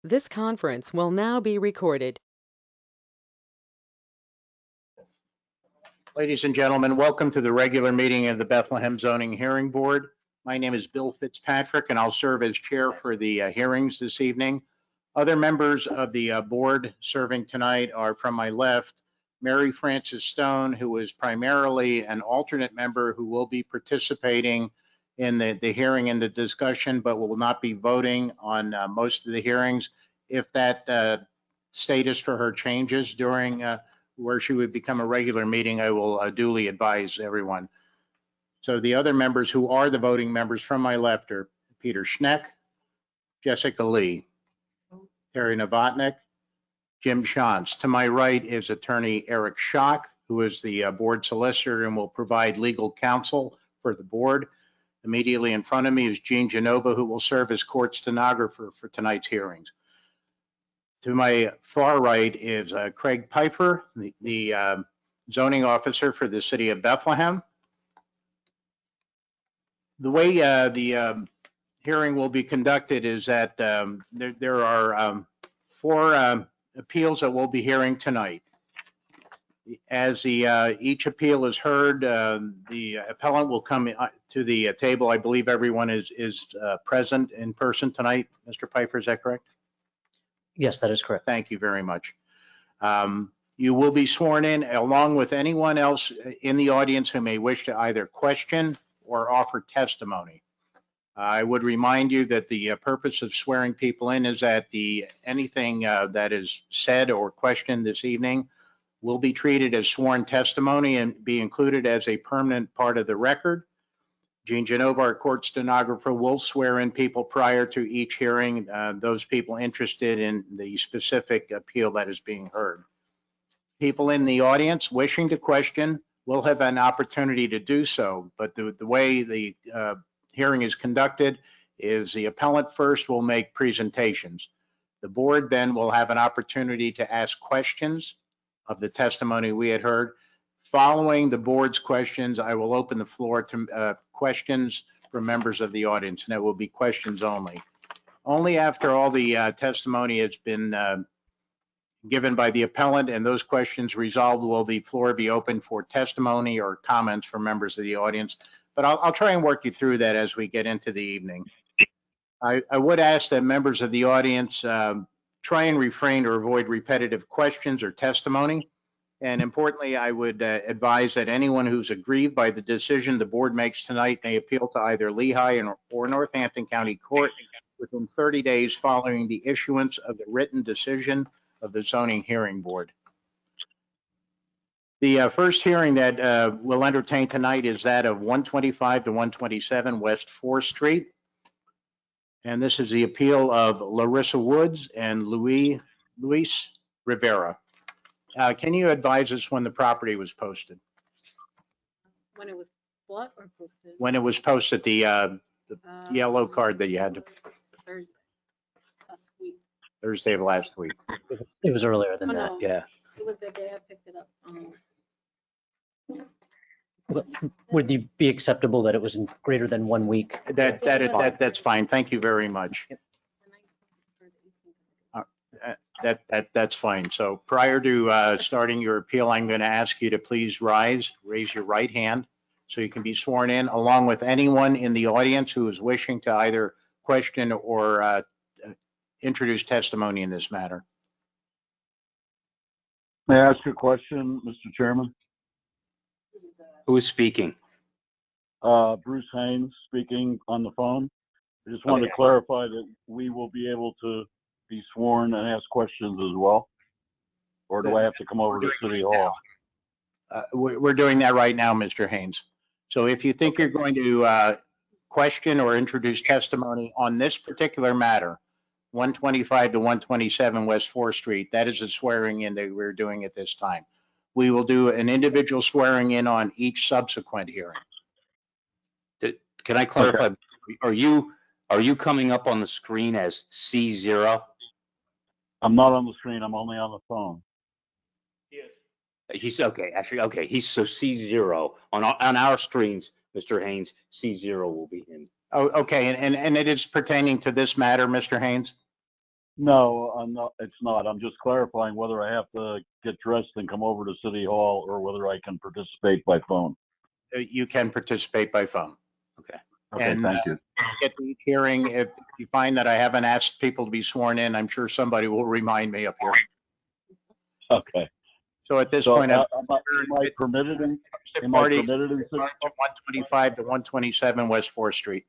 This conference will now be recorded. Ladies and gentlemen, welcome to the regular meeting of the Bethlehem Zoning Hearing Board. My name is Bill Fitzpatrick, and I'll serve as chair for the hearings this evening. Other members of the board serving tonight are from my left, Mary Frances Stone, who is primarily an alternate member who will be participating in the hearing and the discussion, but will not be voting on most of the hearings. If that status for her changes during where she would become a regular meeting, I will duly advise everyone. So the other members who are the voting members from my left are Peter Schneck, Jessica Lee, Terry Novotny, Jim Shantz. To my right is attorney Eric Schock, who is the board solicitor and will provide legal counsel for the board. Immediately in front of me is Jean Genova, who will serve as court stenographer for tonight's hearings. To my far right is Craig Pfeiffer, the zoning officer for the city of Bethlehem. The way the hearing will be conducted is that there are four appeals that we'll be hearing tonight. As each appeal is heard, the appellant will come to the table. I believe everyone is present in person tonight. Mr. Pfeiffer, is that correct? Yes, that is correct. Thank you very much. You will be sworn in along with anyone else in the audience who may wish to either question or offer testimony. I would remind you that the purpose of swearing people in is that anything that is said or questioned this evening will be treated as sworn testimony and be included as a permanent part of the record. Jean Genova, our court stenographer, will swear in people prior to each hearing, those people interested in the specific appeal that is being heard. People in the audience wishing to question will have an opportunity to do so, but the way the hearing is conducted is the appellant first will make presentations. The board then will have an opportunity to ask questions of the testimony we had heard. Following the board's questions, I will open the floor to questions from members of the audience, and it will be questions only. Only after all the testimony has been given by the appellant and those questions resolved will the floor be open for testimony or comments from members of the audience. But I'll try and work you through that as we get into the evening. I would ask that members of the audience try and refrain or avoid repetitive questions or testimony. And importantly, I would advise that anyone who's aggrieved by the decision the board makes tonight may appeal to either Lehigh or Northampton County Court within 30 days following the issuance of the written decision of the Zoning Hearing Board. The first hearing that we'll entertain tonight is that of 125 to 127 West 4th Street. And this is the appeal of Larissa Woods and Luis Rivera. Can you advise us when the property was posted? When it was bought or posted? When it was posted, the yellow card that you had to. Thursday, last week. Thursday of last week. It was earlier than Oh, that, no. yeah. It was the day I picked it up. Would it be acceptable that it was in greater than 1 week? That's fine. Thank you very much. That's fine. So prior to starting your appeal, I'm going to ask you to please raise your right hand so you can be sworn in, along with anyone in the audience who is wishing to either question or introduce testimony in this matter. May I ask a question, Mr. Chairman? Who is speaking? Bruce Haynes speaking on the phone. I just wanted to clarify that we will be able to be sworn and ask questions as well? Or do I have to come over to City Hall? We're doing that right now, Mr. Haynes. So if you think you're going to question or introduce testimony on this particular matter, 125 to 127 West 4th Street, that is a swearing in that we're doing at this time. We will do an individual swearing in on each subsequent hearing. Can I clarify? Okay. Are you coming up on the screen as C0? I'm not on the screen. I'm only on the phone. Yes. He's okay. Actually, okay. He's so C0 on our screens, Mr. Haynes. C0 will be him. Oh, okay. And it is pertaining to this matter, Mr. Haynes? No, I'm not, it's not. I'm just clarifying whether I have to get dressed and come over to City Hall or whether I can participate by phone. You can participate by phone. Okay. Okay, And, thank you. Get to each hearing. If you find that I haven't asked people to be sworn in, I'm sure somebody will remind me up here. Okay. So at this So point, am I permitted in, am I party permitted in City Hall? 125 to 127 West 4th Street.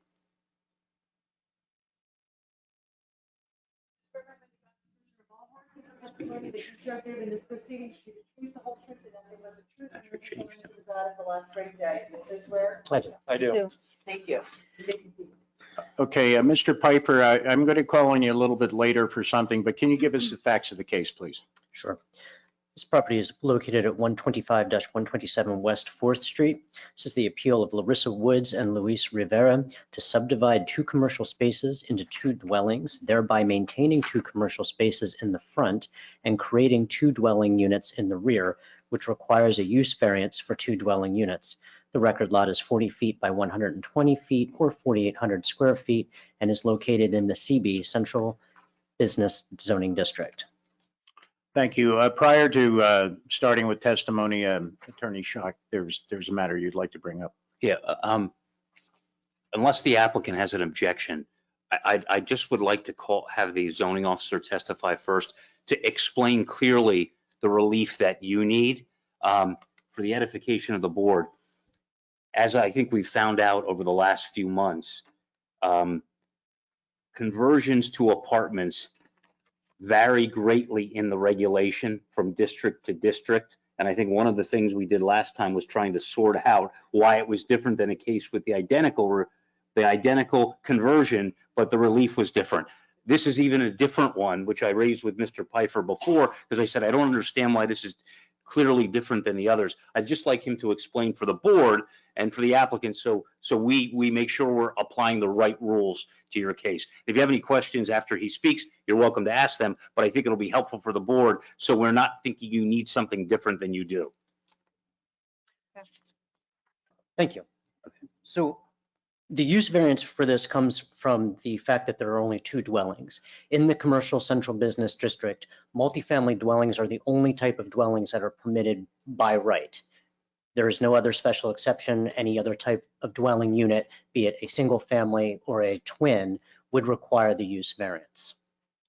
I do. Thank you. Okay, Mr. Piper, I'm going to call on you a little bit later for something, but can you give us the facts of the case, please? Sure. This property is located at 125-127 West 4th Street. This is the appeal of Larissa Woods and Luis Rivera to subdivide 2 commercial spaces into 2 dwellings, thereby maintaining 2 commercial spaces in the front and creating 2 dwelling units in the rear, which requires a use variance for 2 dwelling units. The record lot is 40 feet by 120 feet or 4,800 square feet and is located in the CB Central Business Zoning District. Thank you. Prior to starting with testimony, Attorney Schock, there's a matter you'd like to bring up. Yeah, unless the applicant has an objection, I just would like to have the zoning officer testify first to explain clearly the relief that you need for the edification of the board. As I think we've found out over the last few months, conversions to apartments vary greatly in the regulation from district to district. And I think one of the things we did last time was trying to sort out why it was different than a case with the identical conversion, but the relief was different. This is even a different one, which I raised with Mr. Pfeiffer before, because I said, I don't understand why this is clearly different than the others. I'd just like him to explain for the board and for the applicant so we make sure we're applying the right rules to your case. If you have any questions after he speaks, you're welcome to ask them, but I think it'll be helpful for the board so we're not thinking you need something different than you do. Thank you. So the use variance for this comes from the fact that there are only 2 dwellings. In the commercial central business district, multifamily dwellings are the only type of dwellings that are permitted by right. There is no other special exception. Any other type of dwelling unit, be it a single family or a twin, would require the use variance.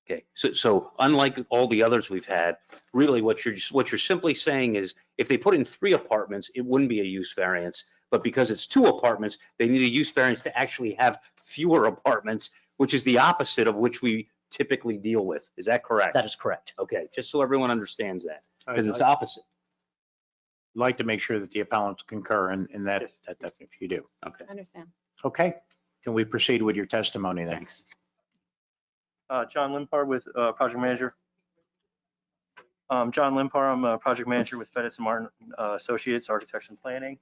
Okay, so unlike all the others we've had, really what you're simply saying is if they put in 3 apartments, it wouldn't be a use variance. But because it's 2 apartments, they need a use variance to actually have fewer apartments, which is the opposite of which we typically deal with. Is that correct? That is correct. Okay, just so everyone understands that, because it's I'd opposite. like to make sure that the appellants concur in that, if you do. Okay, I understand. Okay, can we proceed with your testimony then? thanks. John Limpar with project manager. John Limpar, I'm a project manager with Feditz and Martin Associates, Architects and Planning.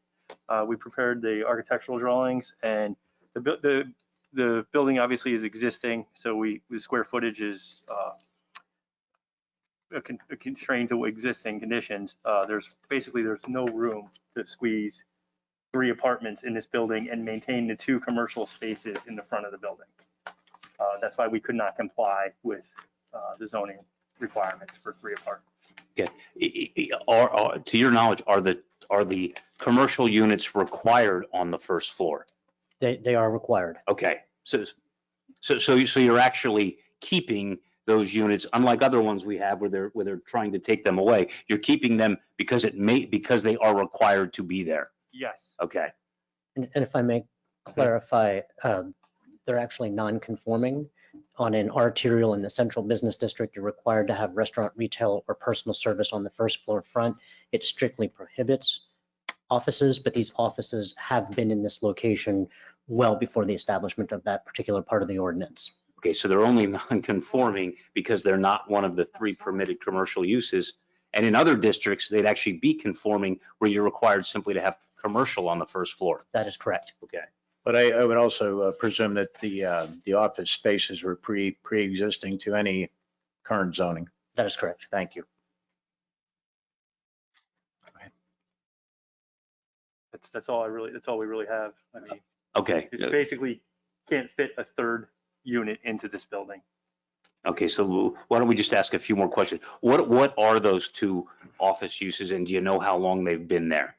We prepared the architectural drawings, and the building obviously is existing, so the square footage is a constraint to existing conditions. There's no room to squeeze 3 apartments in this building and maintain the 2 commercial spaces in the front of the building. That's why we could not comply with the zoning requirements for 3 apartments. Okay, to your knowledge, are the commercial units required on the first floor? They are required. Okay, so you're actually keeping those units, unlike other ones we have where they're trying to take them away. You're keeping them because they are required to be there. Yes. Okay. And if I may clarify, they're actually non-conforming. On an arterial in the central business district, you're required to have restaurant, retail, or personal service on the first floor front. It strictly prohibits offices, but these offices have been in this location well before the establishment of that particular part of the ordinance. Okay, so they're only non-conforming because they're not one of the 3 permitted commercial uses. And in other districts, they'd actually be conforming where you're required simply to have commercial on the first floor. That is correct. Okay. But I would also presume that the office spaces were pre-existing to any current zoning. That is correct. Thank you. That's all we really have. I mean, Okay. it's basically can't fit a 3rd unit into this building. Okay, so why don't we just ask a few more questions? What are those two office uses, and do you know how long they've been there?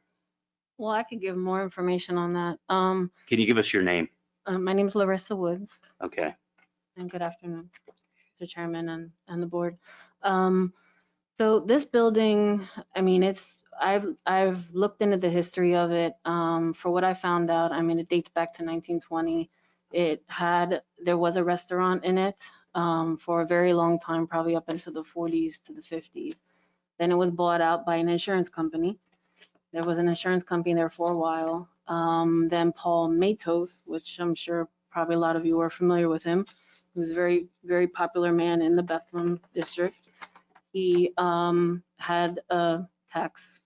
Well, I could give more information on that. Can you give us your name? My name's Larissa Woods, Okay. and good afternoon, Mr. Chairman and the board. So this building, I mean, I've looked into the history of it. For what I found out, I mean, it dates back to 1920. There was a restaurant in it for a very long time, probably up into the 40s to the 50s. Then it was bought out by an insurance company. There was an insurance company there for a while. Then Paul Matos, which I'm sure probably a lot of you are familiar with him, who's a very, very popular man in the Bethlehem district. He had a tax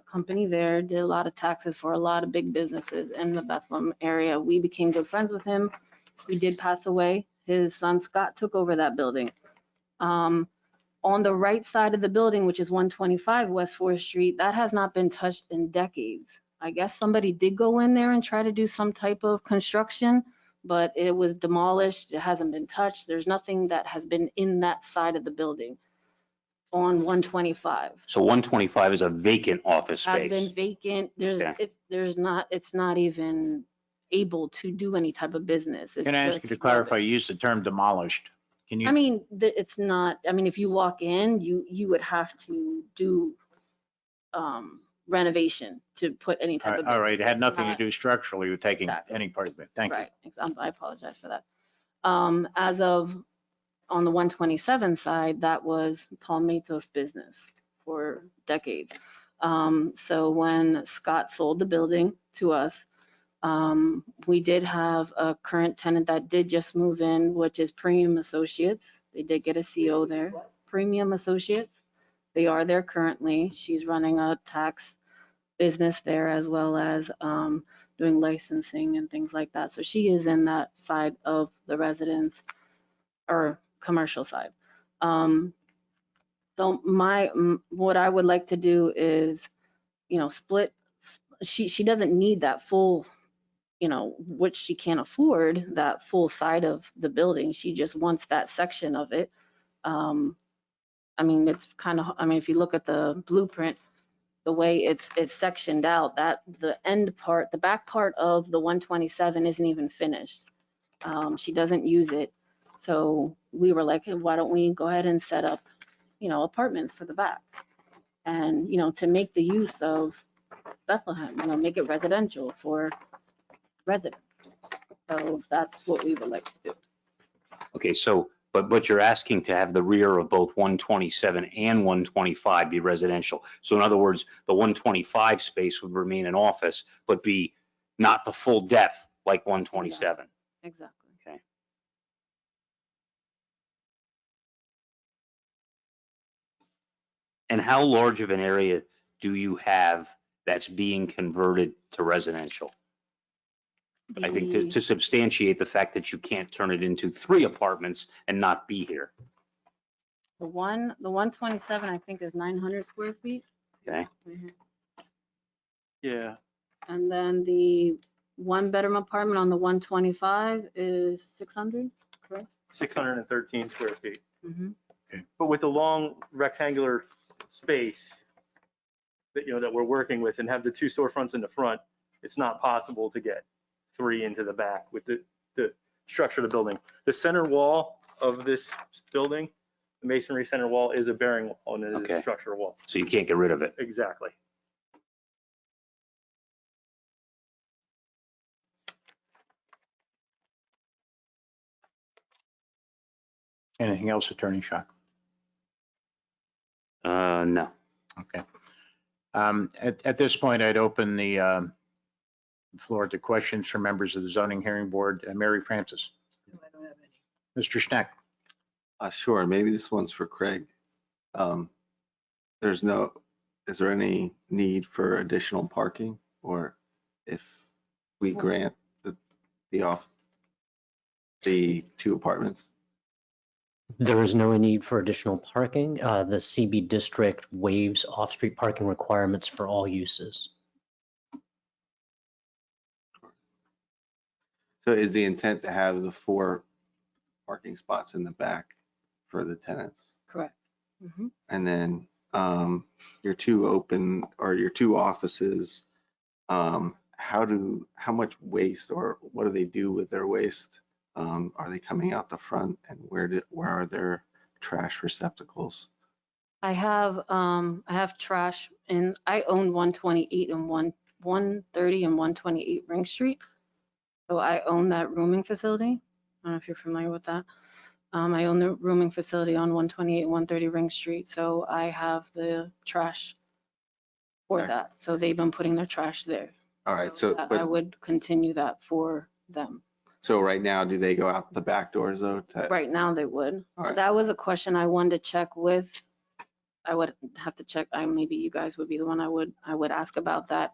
company there, did a lot of taxes for a lot of big businesses in the Bethlehem area. We became good friends with him. He did pass away. His son Scott took over that building. On the right side of the building, which is 125 West 4th Street, that has not been touched in decades. I guess somebody did go in there and try to do some type of construction, but it was demolished. It hasn't been touched. There's nothing that has been in that side of the building on 125. So 125 is a vacant office Has been space. vacant. Okay. It's not even able to do any type of business. It's Can I ask you just to clarify, rubbish. you used the term demolished. Can I you, mean, it's not, I mean, if you walk in, you would have to do renovation to put any type of. all right, it had It's nothing to not- do structurally with taking Exactly. any part of it. Thank you. Right, I apologize for that. As of, on the 127 side, that was Paul Matos' business for decades. So when Scott sold the building to us, we did have a current tenant that did just move in, which is Premium Associates. They did get a CO there. Premium Associates. They are there currently. She's running a tax business there as well as doing licensing and things like that. So she is in that side of the residence or commercial side. So what I would like to do is, split. She doesn't need that full, which she can't afford that full side of the building. She just wants that section of it. I mean, it's kind of, I mean, if you look at the blueprint, the way it's sectioned out, that the end part, the back part of the 127 isn't even finished. She doesn't use it. So we were like, hey, why don't we go ahead and set up, apartments for the back? And, to make the use of Bethlehem, make it residential for residents. So that's what we would like to do. Okay, so, but you're asking to have the rear of both 127 and 125 be residential. So in other words, the 125 space would remain an office, but be not the full depth like 127. Exactly. Okay. And how large of an area do you have that's being converted to residential? I think to substantiate the fact that you can't turn it into 3 apartments and not be here. The 127, I think, is 900 square feet. Okay. Right here. Yeah, And then the 1-bedroom apartment on the 125 is 600, correct? 613 square feet. Mm-hmm. But with the long rectangular space that, that we're working with and have the 2 storefronts in the front, it's not possible to get 3 into the back with the structure of the building. The center wall of this building, the masonry center wall, is a bearing wall and it is Okay. a structural wall. So you can't get rid of it. Exactly. Anything else, Attorney Schock? No. Okay. At this point, I'd open the floor to questions from members of the zoning hearing board. Mary Francis. Mr. Schneck. Sure, maybe this one's for Craig. Is there any need for additional parking, or if we grant the 2 apartments? There is no need for additional parking. The CB district waives off-street parking requirements for all uses. So is the intent to have the 4 parking spots in the back for the tenants. Correct. Mhm. And then your two offices, how much waste or what do they do with their waste? Are they coming out the front, and where are their trash receptacles? I have trash, and I own 128 and 130 and 128 Ring Street. So I own that rooming facility. I don't know if you're familiar with that. I own the rooming facility on 128 and 130 Ring Street. So I have the trash for Okay. that. So they've been putting their trash there. All right, so, I but, would continue that for them. so right now, do they go out the back doors though? Right now they would. All right. That was a question I wanted to check with. I would have to check. Maybe you guys would be the one I would ask about that.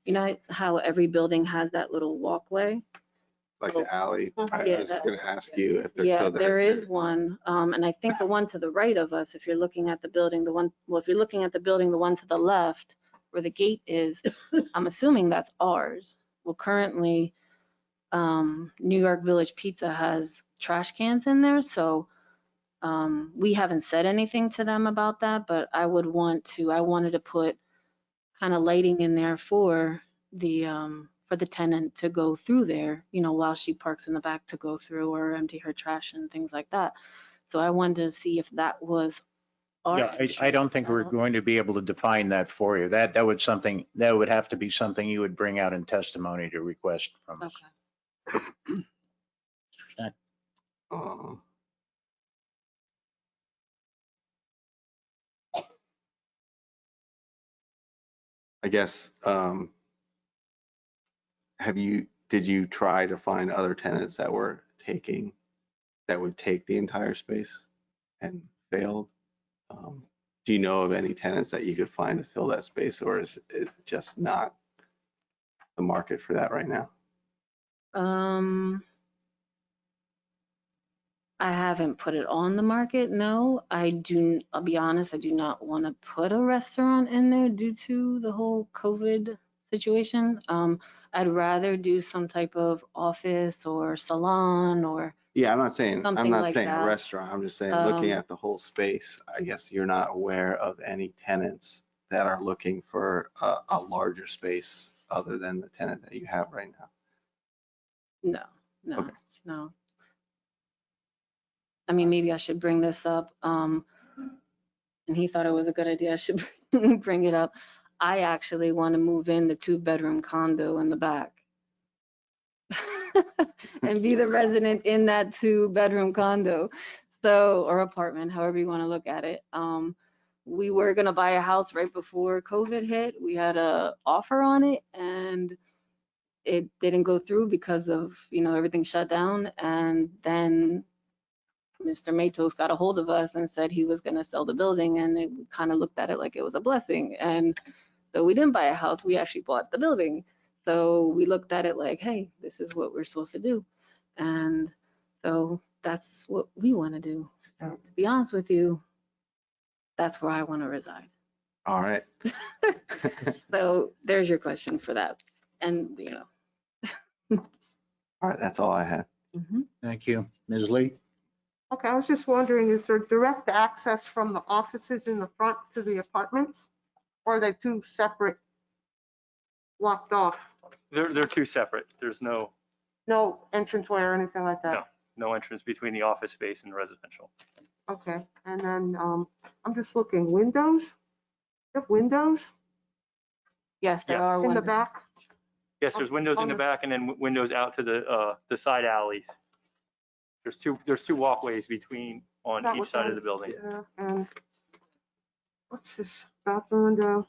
You know how every building has that little walkway? Like the alley? I Yeah, was that- gonna ask you if they're Yeah, still there is one. And I think the one to the right of us, if you're looking at the building, if you're looking at the building, the one to the left where the gate is, I'm assuming that's ours. Well, currently, New York Village Pizza has trash cans in there, so we haven't said anything to them about that, but I wanted to put kind of lighting in there for the tenant to go through there, you know, while she parks in the back to go through or empty her trash and things like that. So I wanted to see if that was our Yeah, issue. I don't think we're going to be able to define that for you. That would have to be something you would bring out in testimony to request from us. Okay. Um, I guess, did you try to find other tenants that would take the entire space and failed? Do you know of any tenants that you could find to fill that space, or is it just not the market for that right now? I haven't put it on the market, no. I'll be honest, I do not want to put a restaurant in there due to the whole COVID situation. I'd rather do some type of office or salon or, Yeah, I'm not saying Something like a that. restaurant. I'm just saying, looking Um, at the whole space, I guess you're not aware of any tenants that are looking for a larger space other than the tenant that you have right now. no, Okay. no. I mean, maybe I should bring this up. And he thought it was a good idea. I should bring it up. I actually want to move in the 2-bedroom condo in the back. And be the resident in that 2-bedroom condo. So, or apartment, however you want to look at it. We were gonna buy a house right before COVID hit. We had a offer on it and it didn't go through because of, you know, everything shut down. And then Mr. Matos got a hold of us and said he was gonna sell the building, and it kind of looked at it like it was a blessing. And so we didn't buy a house, we actually bought the building. So we looked at it like, hey, this is what we're supposed to do. And so that's what we want to do. So to be honest with you, that's where I want to reside. All right. So there's your question for that. And, you know. All right, that's all I had. Mhm. Thank you. Ms. Lee? Okay, I was just wondering, is there direct access from the offices in the front to the apartments? Or are they two separate, locked off? They're two separate. There's no entranceway or anything like that? no entrance between the office space and the residential. Okay, and then I'm just looking, windows? You have windows Yes, there Yeah. are in the windows. back? Yes, there's windows in the back and then windows out to the side alleys. There's two walkways between on That each was side on- of the building. Yeah, and what's this bathroom window?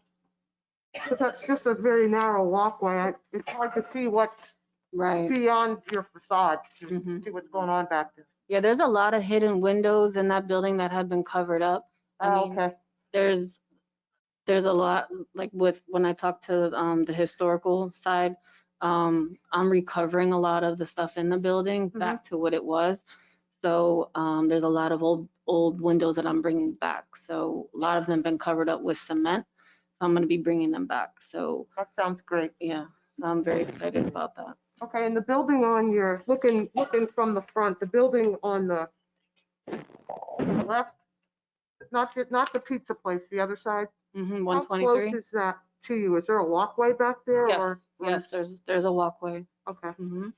Because that's just a very narrow walkway. It's hard to see what's Right. beyond your facade, to Mhm. see what's going on back there. Yeah, there's a lot of hidden windows in that building that have been covered up. I Oh, mean, okay, there's a lot, like when I talk to the historical side, I'm recovering a lot of the stuff in the building back to what it was. So there's a lot of old windows that I'm bringing back. So a lot of them been covered up with cement. So I'm going to be bringing them back. So that sounds great. yeah, so I'm very excited about that. Okay, and the building on your, looking from the front, the building on the Left, not the pizza place, the other side. Mm-hmm, How close 123. is that to you? Is there a walkway back there Yes, or? yes, there's a walkway. Okay, Mm-hmm.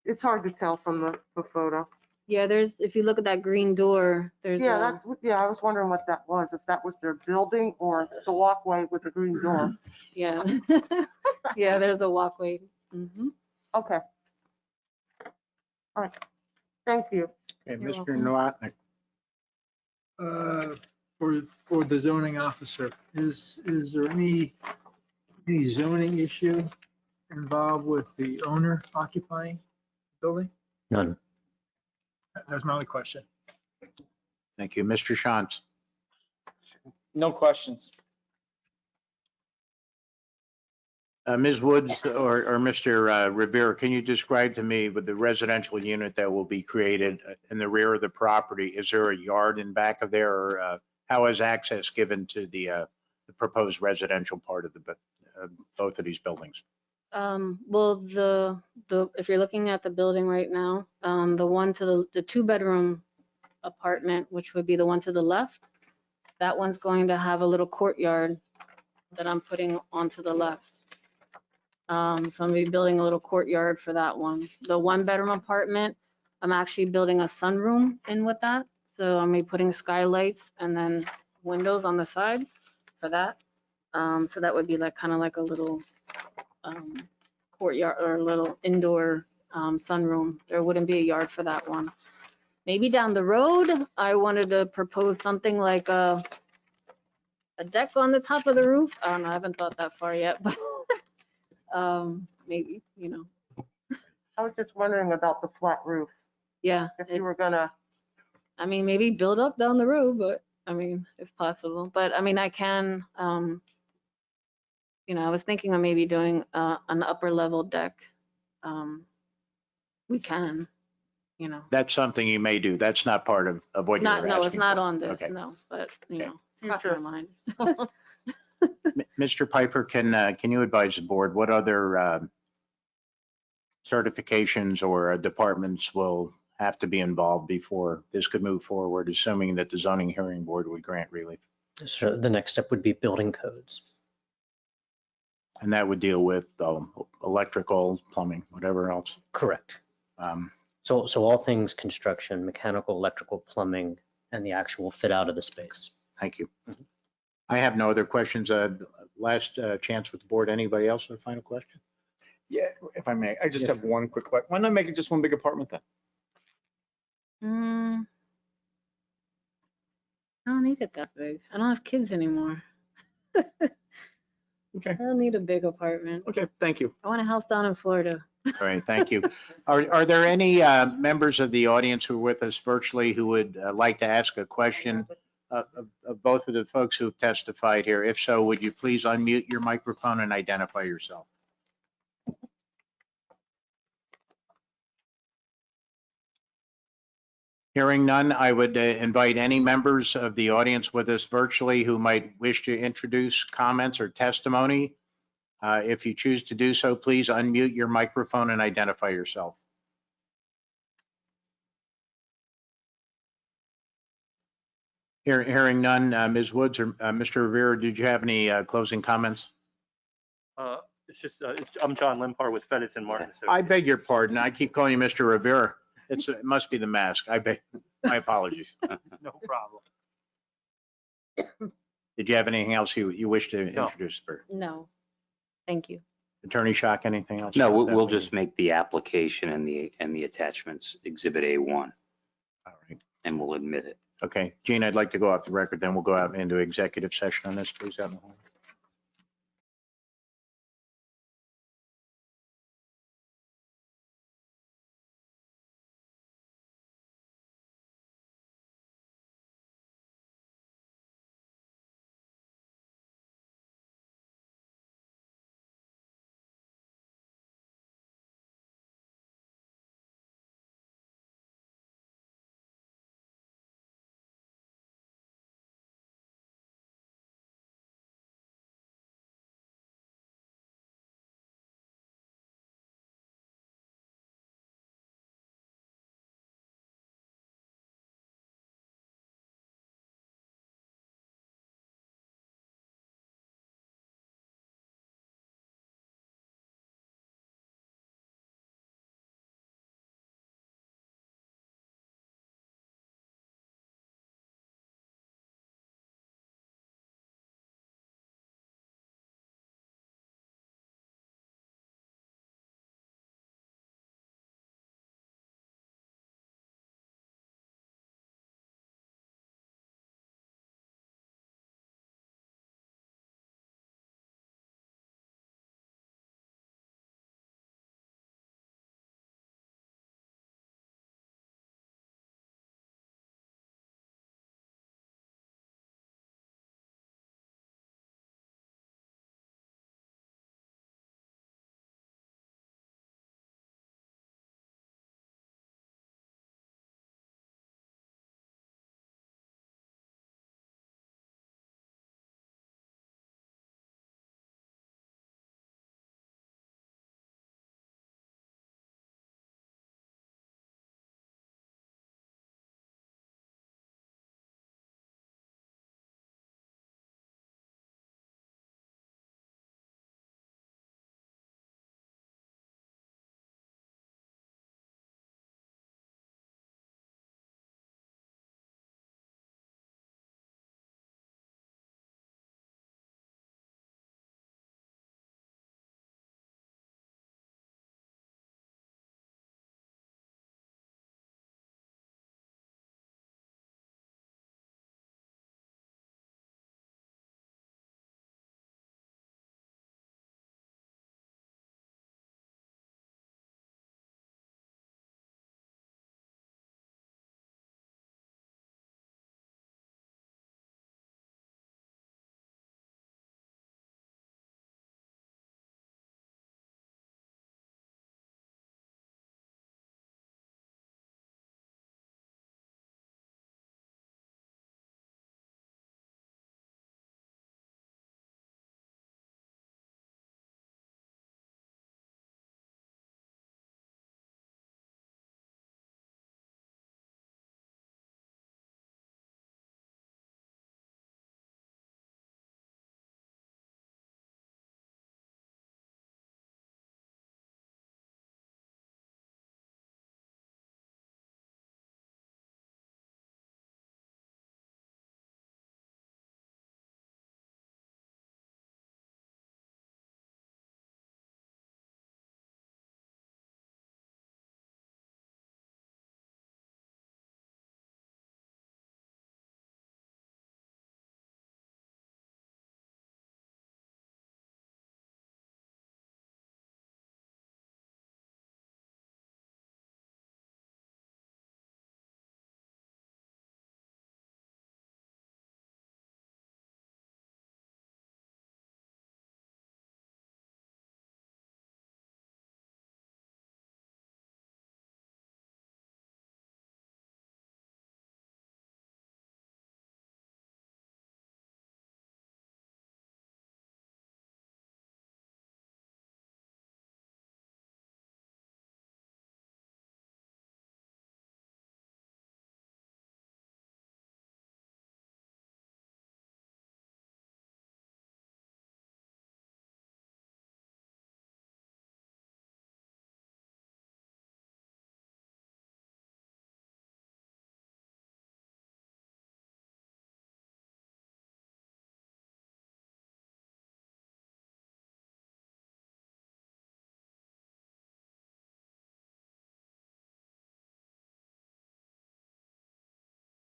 it's hard to tell from the photo. Yeah, if you look at that green door, there's Yeah, I was wondering what that was, if that was their building or the walkway with the green door. yeah. Yeah, there's a walkway. Mm-hmm. Okay. All right, thank you. Okay, You're Mr. welcome. Novotny. For the zoning officer, is there any zoning issue involved with the owner occupying the building? None. That's my only question. Thank you. Mr. Shantz. No questions. Ms. Woods or Mr. Rivera, can you describe to me with the residential unit that will be created in the rear of the property, is there a yard in back of there or how is access given to the proposed residential part of both of these buildings? Well, if you're looking at the building right now, the one to the 2-bedroom apartment, which would be the one to the left, that one's going to have a little courtyard that I'm putting onto the left. So I'm gonna be building a little courtyard for that one. The 1-bedroom apartment, I'm actually building a sunroom in with that. So I'm gonna be putting skylights and then windows on the side for that. So that would be like kind of like a little courtyard or a little indoor sunroom. There wouldn't be a yard for that one. Maybe down the road, I wanted to propose something like a deck on the top of the roof. I don't know, I haven't thought that far yet, but maybe, I was just wondering about the flat roof, yeah. if you were gonna, I mean, maybe build up down the road, but I mean, if possible. But I mean, I can, I was thinking of maybe doing an upper level deck. We can, That's something you may do. That's not part of what you're asking No, it's not for. on this, Okay. no, but, Okay. cross my mind. Mr. Piper, can you advise the board what other certifications or departments will have to be involved before this could move forward, assuming that the zoning hearing board would grant relief? So the next step would be building codes. And that would deal with electrical, plumbing, whatever else. Correct. Um, So all things construction, mechanical, electrical, plumbing, and the actual fit out of the space. Thank you. Mhm. I have no other questions. Last chance with the board. Anybody else with a final question? Yeah, if I may, I just Yes, have one quick question. Why not make it just one big apartment then? I don't need it that big. I don't have kids anymore. Okay, I don't need a big apartment. okay, thank you. I want a house down in Florida. All right, thank you. Are there any members of the audience who are with us virtually who would like to ask a question of both of the folks who have testified here? If so, would you please unmute your microphone and identify yourself? Hearing none, I would invite any members of the audience with us virtually who might wish to introduce comments or testimony. If you choose to do so, please unmute your microphone and identify yourself. Hearing none, Ms. Woods or Mr. Rivera, did you have any closing comments? I'm John Limpar with Feditz and Martin Associates. I beg your pardon. I keep calling you Mr. Rivera. It must be the mask. I beg, my apologies. No problem. Did you have anything else you wish to No. introduce? No, thank you. Attorney Shock, anything else? No, That we'll we- just make the application and the attachments Exhibit A1, All right. and we'll admit it. Okay, Gene, I'd like to go off the record, then we'll go out into executive session on this, please. Out in the hall.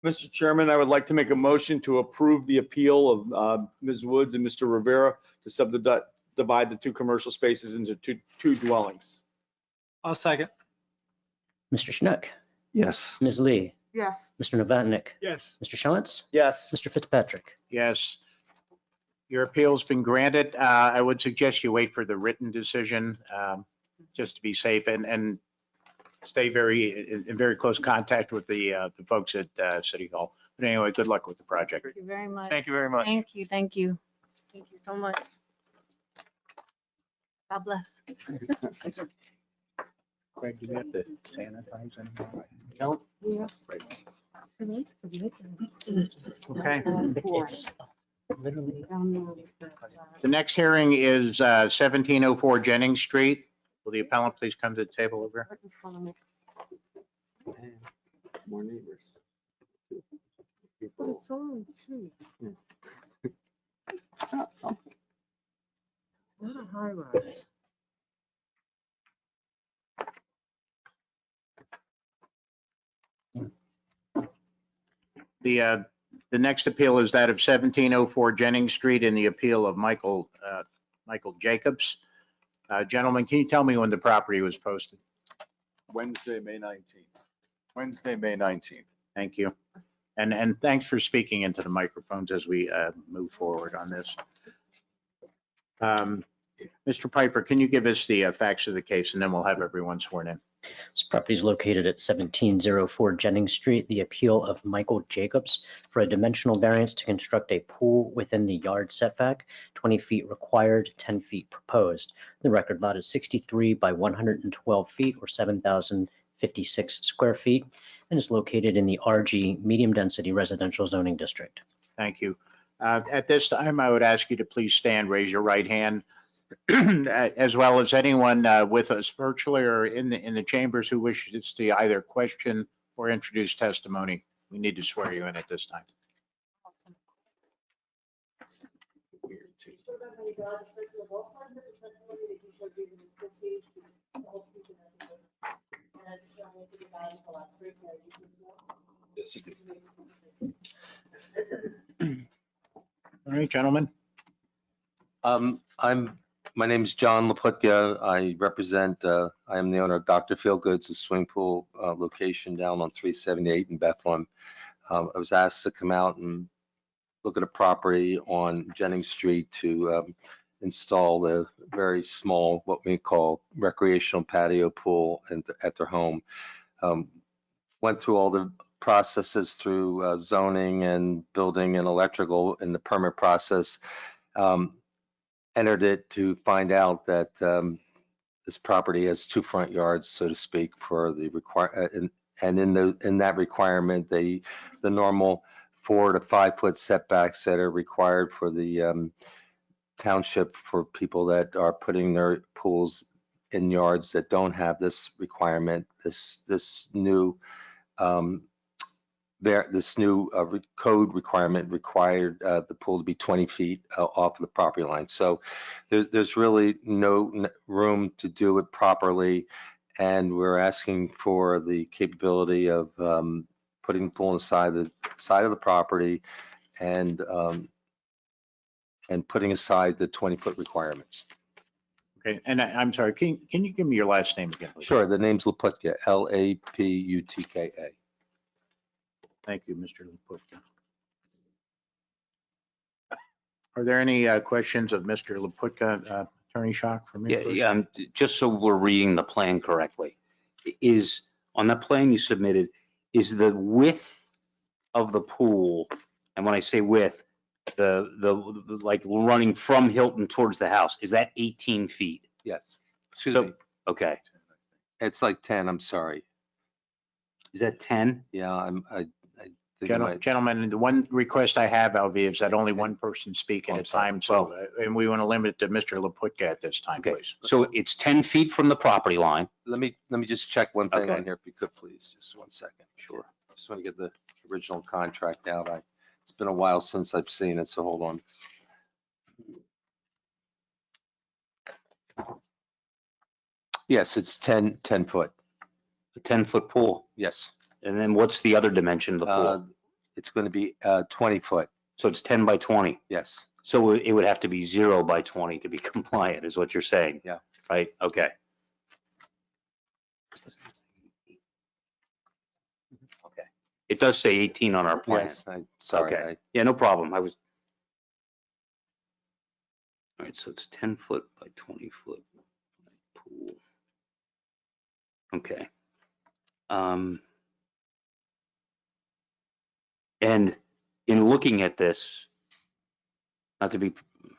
Mr. Chairman, I would like to make a motion to approve the appeal of Ms. Woods and Mr. Rivera to subdivide the two commercial spaces into two dwellings. I'll second. Mr. Schnuck, Yes. Ms. Lee, Yes. Mr. Novotnik, Yes. Mr. Shantz, Yes. Mr. Fitzpatrick. Yes. Your appeal's been granted. I would suggest you wait for the written decision, just to be safe and stay in very close contact with the folks at City Hall. But anyway, good luck with the project. Thank you very much. Thank you very much. Thank you, thank you. Thank you so much. God bless. Craig, do we have to sanitize anymore? No. Okay. Literally. The next hearing is 1704 Jennings Street. Will the appellant please come to the table over here? Right in front of me. And more neighbors. But People, it's only two. not something. It's not a high rise. The next appeal is that of 1704 Jennings Street in the appeal of Michael Jacobs. Gentlemen, can you tell me when the property was posted? Wednesday, May 19th. Wednesday, May 19th. Thank you. And thanks for speaking into the microphones as we move forward on this. Mr. Piper, can you give us the facts of the case and then we'll have everyone sworn in? This property is located at 1704 Jennings Street, the appeal of Michael Jacobs for a dimensional variance to construct a pool within the yard setback, 20 feet required, 10 feet proposed. The record lot is 63 by 112 feet or 7,056 square feet and is located in the RG Medium Density Residential Zoning District. Thank you. At this time, I would ask you to please stand, raise your right hand, as well as anyone with us virtually or in the chambers who wishes to either question or introduce testimony. We need to swear you in at this time. Yes, you do. All right, gentlemen. My name is John Laputka. I represent, I am the owner of Dr. Feelgood's, a swimming pool location down on 378 in Bethlehem. I was asked to come out and look at a property on Jennings Street to install a very small, what we call recreational patio pool at their home. Went through all the processes through zoning and building and electrical in the permit process. Entered it to find out that this property has two front yards, so to speak, for the in that requirement, the normal 4 to 5 foot setbacks that are required for the township for people that are putting their pools in yards that don't have this requirement. This new code requirement required the pool to be 20 feet off of the property line. So there's really no room to do it properly. And we're asking for the capability of putting the pool on the side of the property and putting aside the 20-foot requirements. Okay, and I'm sorry, can you give me your last name again, please? Sure, the name's Laputka, L-A-P-U-T-K-A. Thank you, Mr. Laputka. Are there any questions of Mr. Laputka, Attorney Schock, for me? Yeah, just so we're reading the plan correctly, is on the plan you submitted, is the width of the pool, and when I say width, the like running from Hilton towards the house, is that 18 feet? Yes. Excuse So, me. okay, It's like 10, I'm sorry. is that 10? Yeah, I think I might. Gentlemen, the one request I have, Alvi, is that only one person speak at I'm a sorry. time. So, and we want to limit it to Mr. Laputka at this time, Okay, please. so it's 10 feet from the property line. Let me just check one thing Okay. on here if you could, please. Just 1 second. Sure. Just want to get the original contract out. It's been a while since I've seen it, so hold on. Yes, it's 10 foot. A 10-foot pool. Yes. And then what's the other dimension of the pool? It's going to be 20 foot, So it's 10 by 20. yes. So it would have to be 0 by 20 to be compliant, is what you're saying? Yeah. Right, okay. Okay. It does say 18 on our plan. Yes, sorry. Okay. Yeah, no problem. I was. All right, so it's 10 foot by 20 foot pool. Okay. And in looking at this, not to be,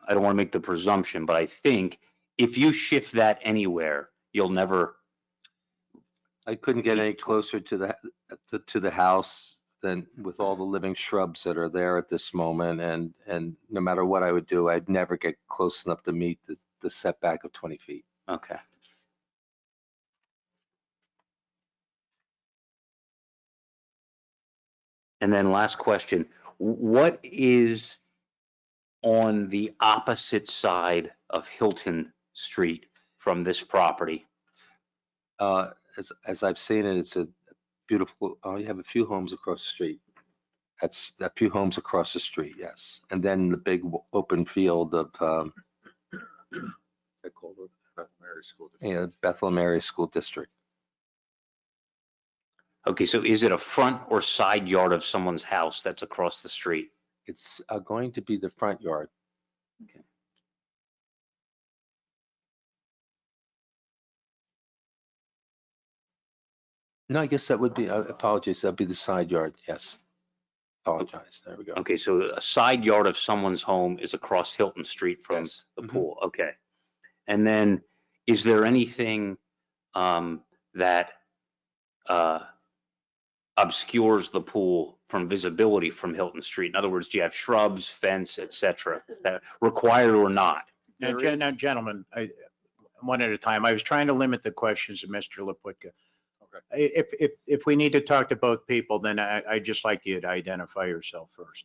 I don't want to make the presumption, but I think if you shift that anywhere, you'll never, I couldn't get any closer to the house than with all the living shrubs that are there at this moment. And no matter what I would do, I'd never get close enough to meet the setback of 20 feet. okay. And then last question, what is on the opposite side of Hilton Street from this property? As I've seen it, it's a beautiful, you have a few homes across the street. That's a few homes across the street, yes. And then the big open field of, Bethlehem Area School District. Okay, so is it a front or side yard of someone's house that's across the street? It's going to be the front yard. Okay. No, I guess that would be, apologies, that'd be the side yard, yes. Apologize, there we go. Okay, so a side yard of someone's home is across Hilton Street from Yes. the Mhm. pool, okay. And then, is there anything that obscures the pool from visibility from Hilton Street? In other words, do you have shrubs, fence, et cetera, that required or not? Now, gentlemen, one at a time. I was trying to limit the questions to Mr. Laputka. Okay. If we need to talk to both people, then I'd just like you to identify yourself first.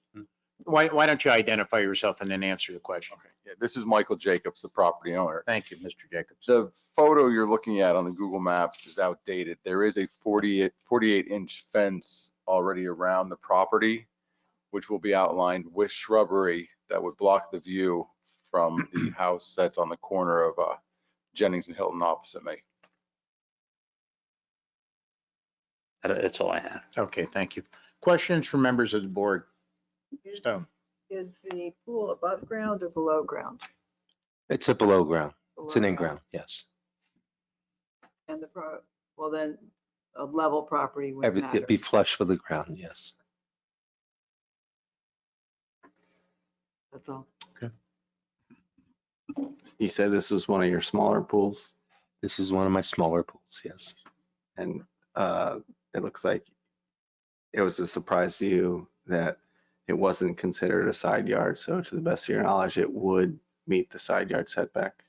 Why don't you identify yourself and then answer the question? Okay. Yeah, this is Michael Jacobs, the property owner. Thank you, Mr. Jacobs. The photo you're looking at on the Google Maps is outdated. There is a 48-inch fence already around the property, which will be outlined with shrubbery that would block the view from the house that's on the corner of Jennings and Hilton opposite me. That's all I had. Okay, thank you. Questions from members of the board? Stone. Is the pool above ground or below ground? It's a below ground, it's an Below in-ground, yes. And well, then a level property would matter. It'd be flush with the ground, yes. That's all. You said this was one of your smaller pools, This is one of my smaller pools, yes. and it looks like it was a surprise to you that it wasn't considered a side yard. So to the best of your knowledge, it would meet the side yard setback.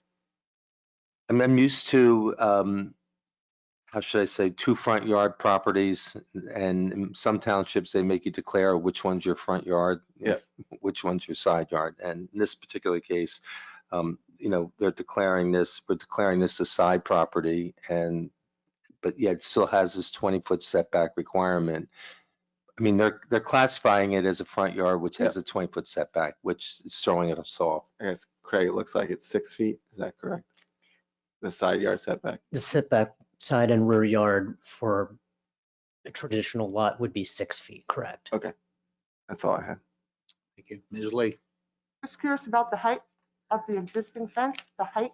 I'm used to, how should I say, 2 front yard properties, and in some townships, they make you declare which one's your front yard, Yeah. which one's your side yard. And in this particular case, we're declaring this a side property, but yet it still has this 20-foot setback requirement. I mean, they're classifying it as a front yard, which has a 20-foot setback, which is throwing us off. I guess, Craig, it looks like it's 6 feet. Is that correct? The side yard setback? The setback side and rear yard for a traditional lot would be 6 feet, correct? Okay. That's all I had. Thank you. Ms. Lee. Just curious about the height of the existing fence, the height.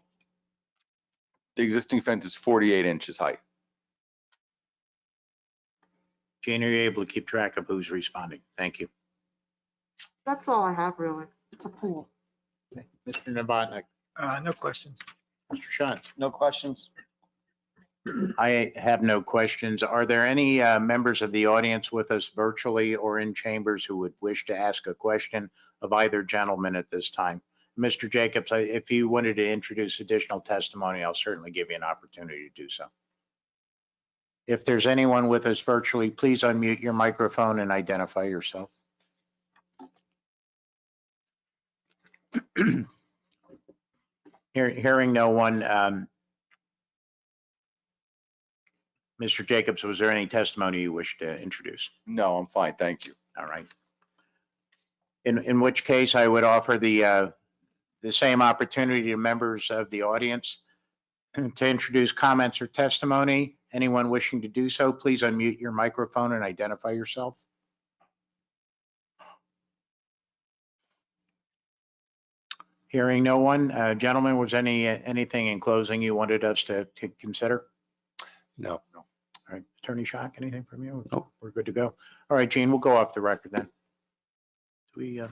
The existing fence is 48 inches high. Gene, are you able to keep track of who's responding? Thank you. That's all I have really. It's a pool. Okay. Mr. Novotny. No questions. Mr. Shantz. No questions. I have no questions. Are there any members of the audience with us virtually or in chambers who would wish to ask a question of either gentleman at this time? Mr. Jacobs, if you wanted to introduce additional testimony, I'll certainly give you an opportunity to do so. If there's anyone with us virtually, please unmute your microphone and identify yourself. Hearing no one, Mr. Jacobs, was there any testimony you wish to introduce? No, I'm fine. Thank you. All right. In which case I would offer the same opportunity to members of the audience to introduce comments or testimony. Anyone wishing to do so, please unmute your microphone and identify yourself. Hearing no one, gentlemen, was anything in closing you wanted us to consider? No. All right, Attorney Schock, anything from you? Nope. We're good to go. All right, Gene, we'll go off the record then. Do we,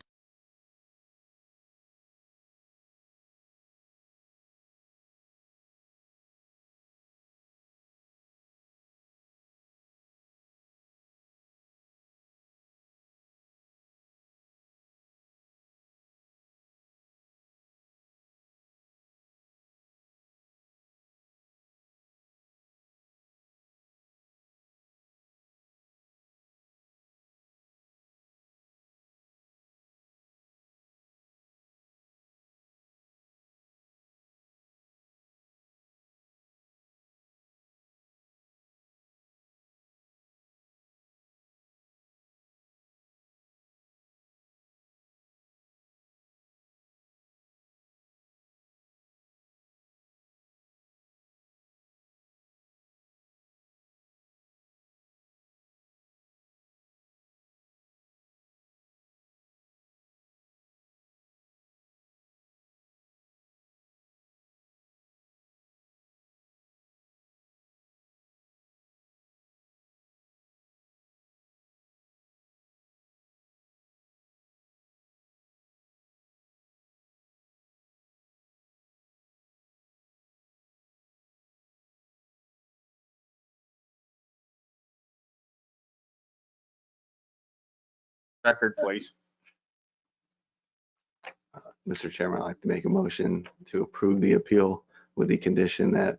record, please? Mr. Chairman, I'd like to make a motion to approve the appeal with the condition that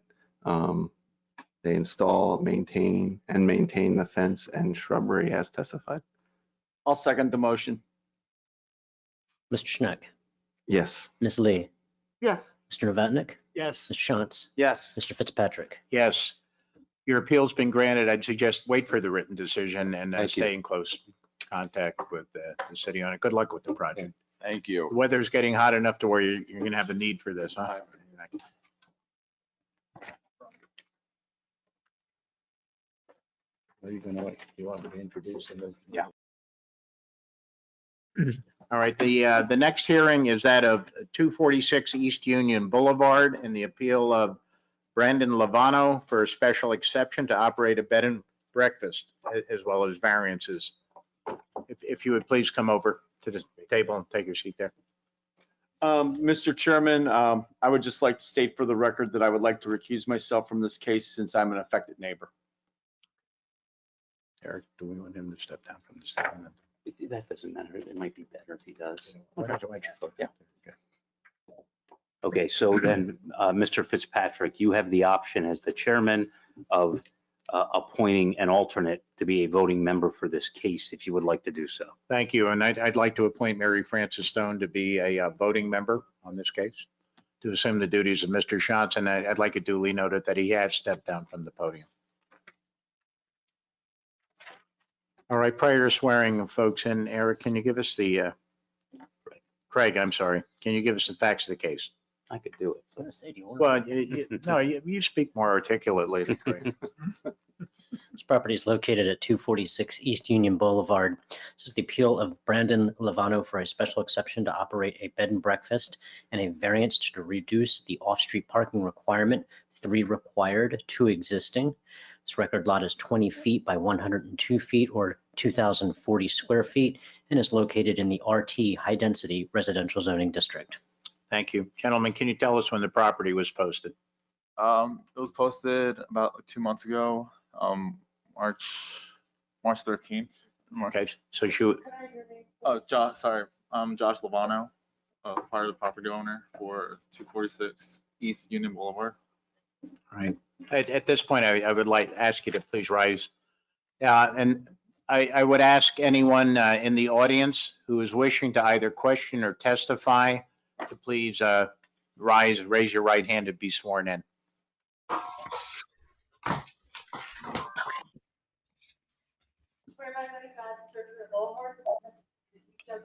they install, maintain the fence and shrubbery as testified. I'll second the motion. Mr. Schneck, Yes. Ms. Lee, Yes. Mr. Novatnik, Yes. Ms. Shantz, Yes. Mr. Fitzpatrick. Yes. Your appeal's been granted. I'd suggest wait for the written decision and Thank you. stay in close contact with the city on it. Good luck with the project. Thank you. The weather's getting hot enough to where you're going to have a need for this, huh? Are you gonna, you want me to introduce them? Yeah. All right, the next hearing is that of 246 East Union Boulevard in the appeal of Brandon Lavano for a special exception to operate a bed and breakfast as well as variances. If you would please come over to the table and take your seat there. Mr. Chairman, I would just like to state for the record that I would like to recuse myself from this case since I'm an affected neighbor. Eric, do we want him to step down from the stand? That doesn't matter. It might be better if he does. Yeah. Okay, so then, Mr. Fitzpatrick, you have the option as the chairman of appointing an alternate to be a voting member for this case, if you would like to do so. Thank you. And I'd like to appoint Mary Frances Stone to be a voting member on this case, to assume the duties of Mr. Shantz. And I'd like it duly noted that he has stepped down from the podium. All right, prior to swearing folks in, Eric, can you give us the, Craig, I'm sorry, can you give us the facts of the case? I could do it. I was gonna say, do you want Well, no, you speak more articulately, Craig. This property is located at 246 East Union Boulevard. This is the appeal of Brandon Lavano for a special exception to operate a bed and breakfast and a variance to reduce the off-street parking requirement, 3 required, 2 existing. This record lot is 20 feet by 102 feet or 2,040 square feet and is located in the RT High Density Residential Zoning District. Thank you. Gentlemen, can you tell us when the property was posted? It was posted about 2 months ago, March 13th. Okay, so shoot. Oh, Josh, sorry. I'm Josh Lavano, part of the property owner for 246 East Union Boulevard. All right. At this point, I would like to ask you to please rise. And I would ask anyone in the audience who is wishing to either question or testify to please raise your right hand and be sworn in. Swear by God, the Church of the Boulevard,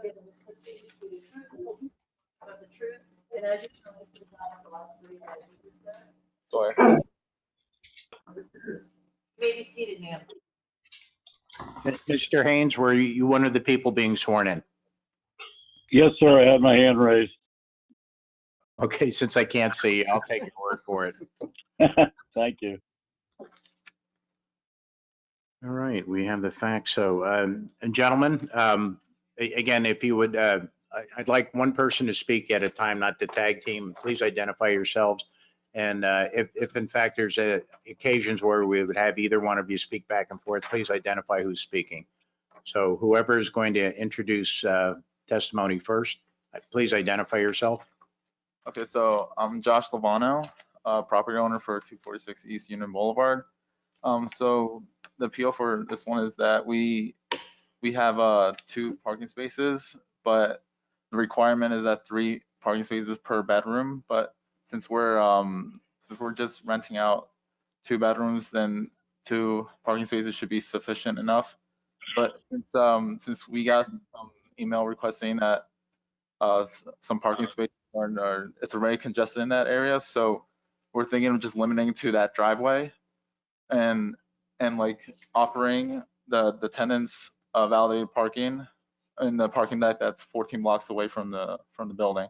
given this continues to be truthful, but the truth, and as you know, it's been done for the last 3 years. Sorry. You may be seated, ma'am. Mr. Haynes, were you one of the people being sworn in? Yes, sir, I had my hand raised. Okay, since I can't see you, I'll take your word for it. Thank you. All right, we have the facts. So, gentlemen, again, if you would, I'd like one person to speak at a time, not the tag team. Please identify yourselves. And if in fact there's occasions where we would have either one of you speak back and forth, please identify who's speaking. So whoever is going to introduce testimony first, please identify yourself. Okay, so I'm Josh Lovano, property owner for 246 East Union Boulevard. So the appeal for this one is that we have 2 parking spaces, but the requirement is that 3 parking spaces per bedroom. But since we're just renting out 2 bedrooms, then 2 parking spaces should be sufficient enough. But since we got some email requests saying that some parking spaces are it's already congested in that area, so we're thinking of just limiting to that driveway and like offering the tenants validated parking in the parking deck that's 14 blocks away from the building.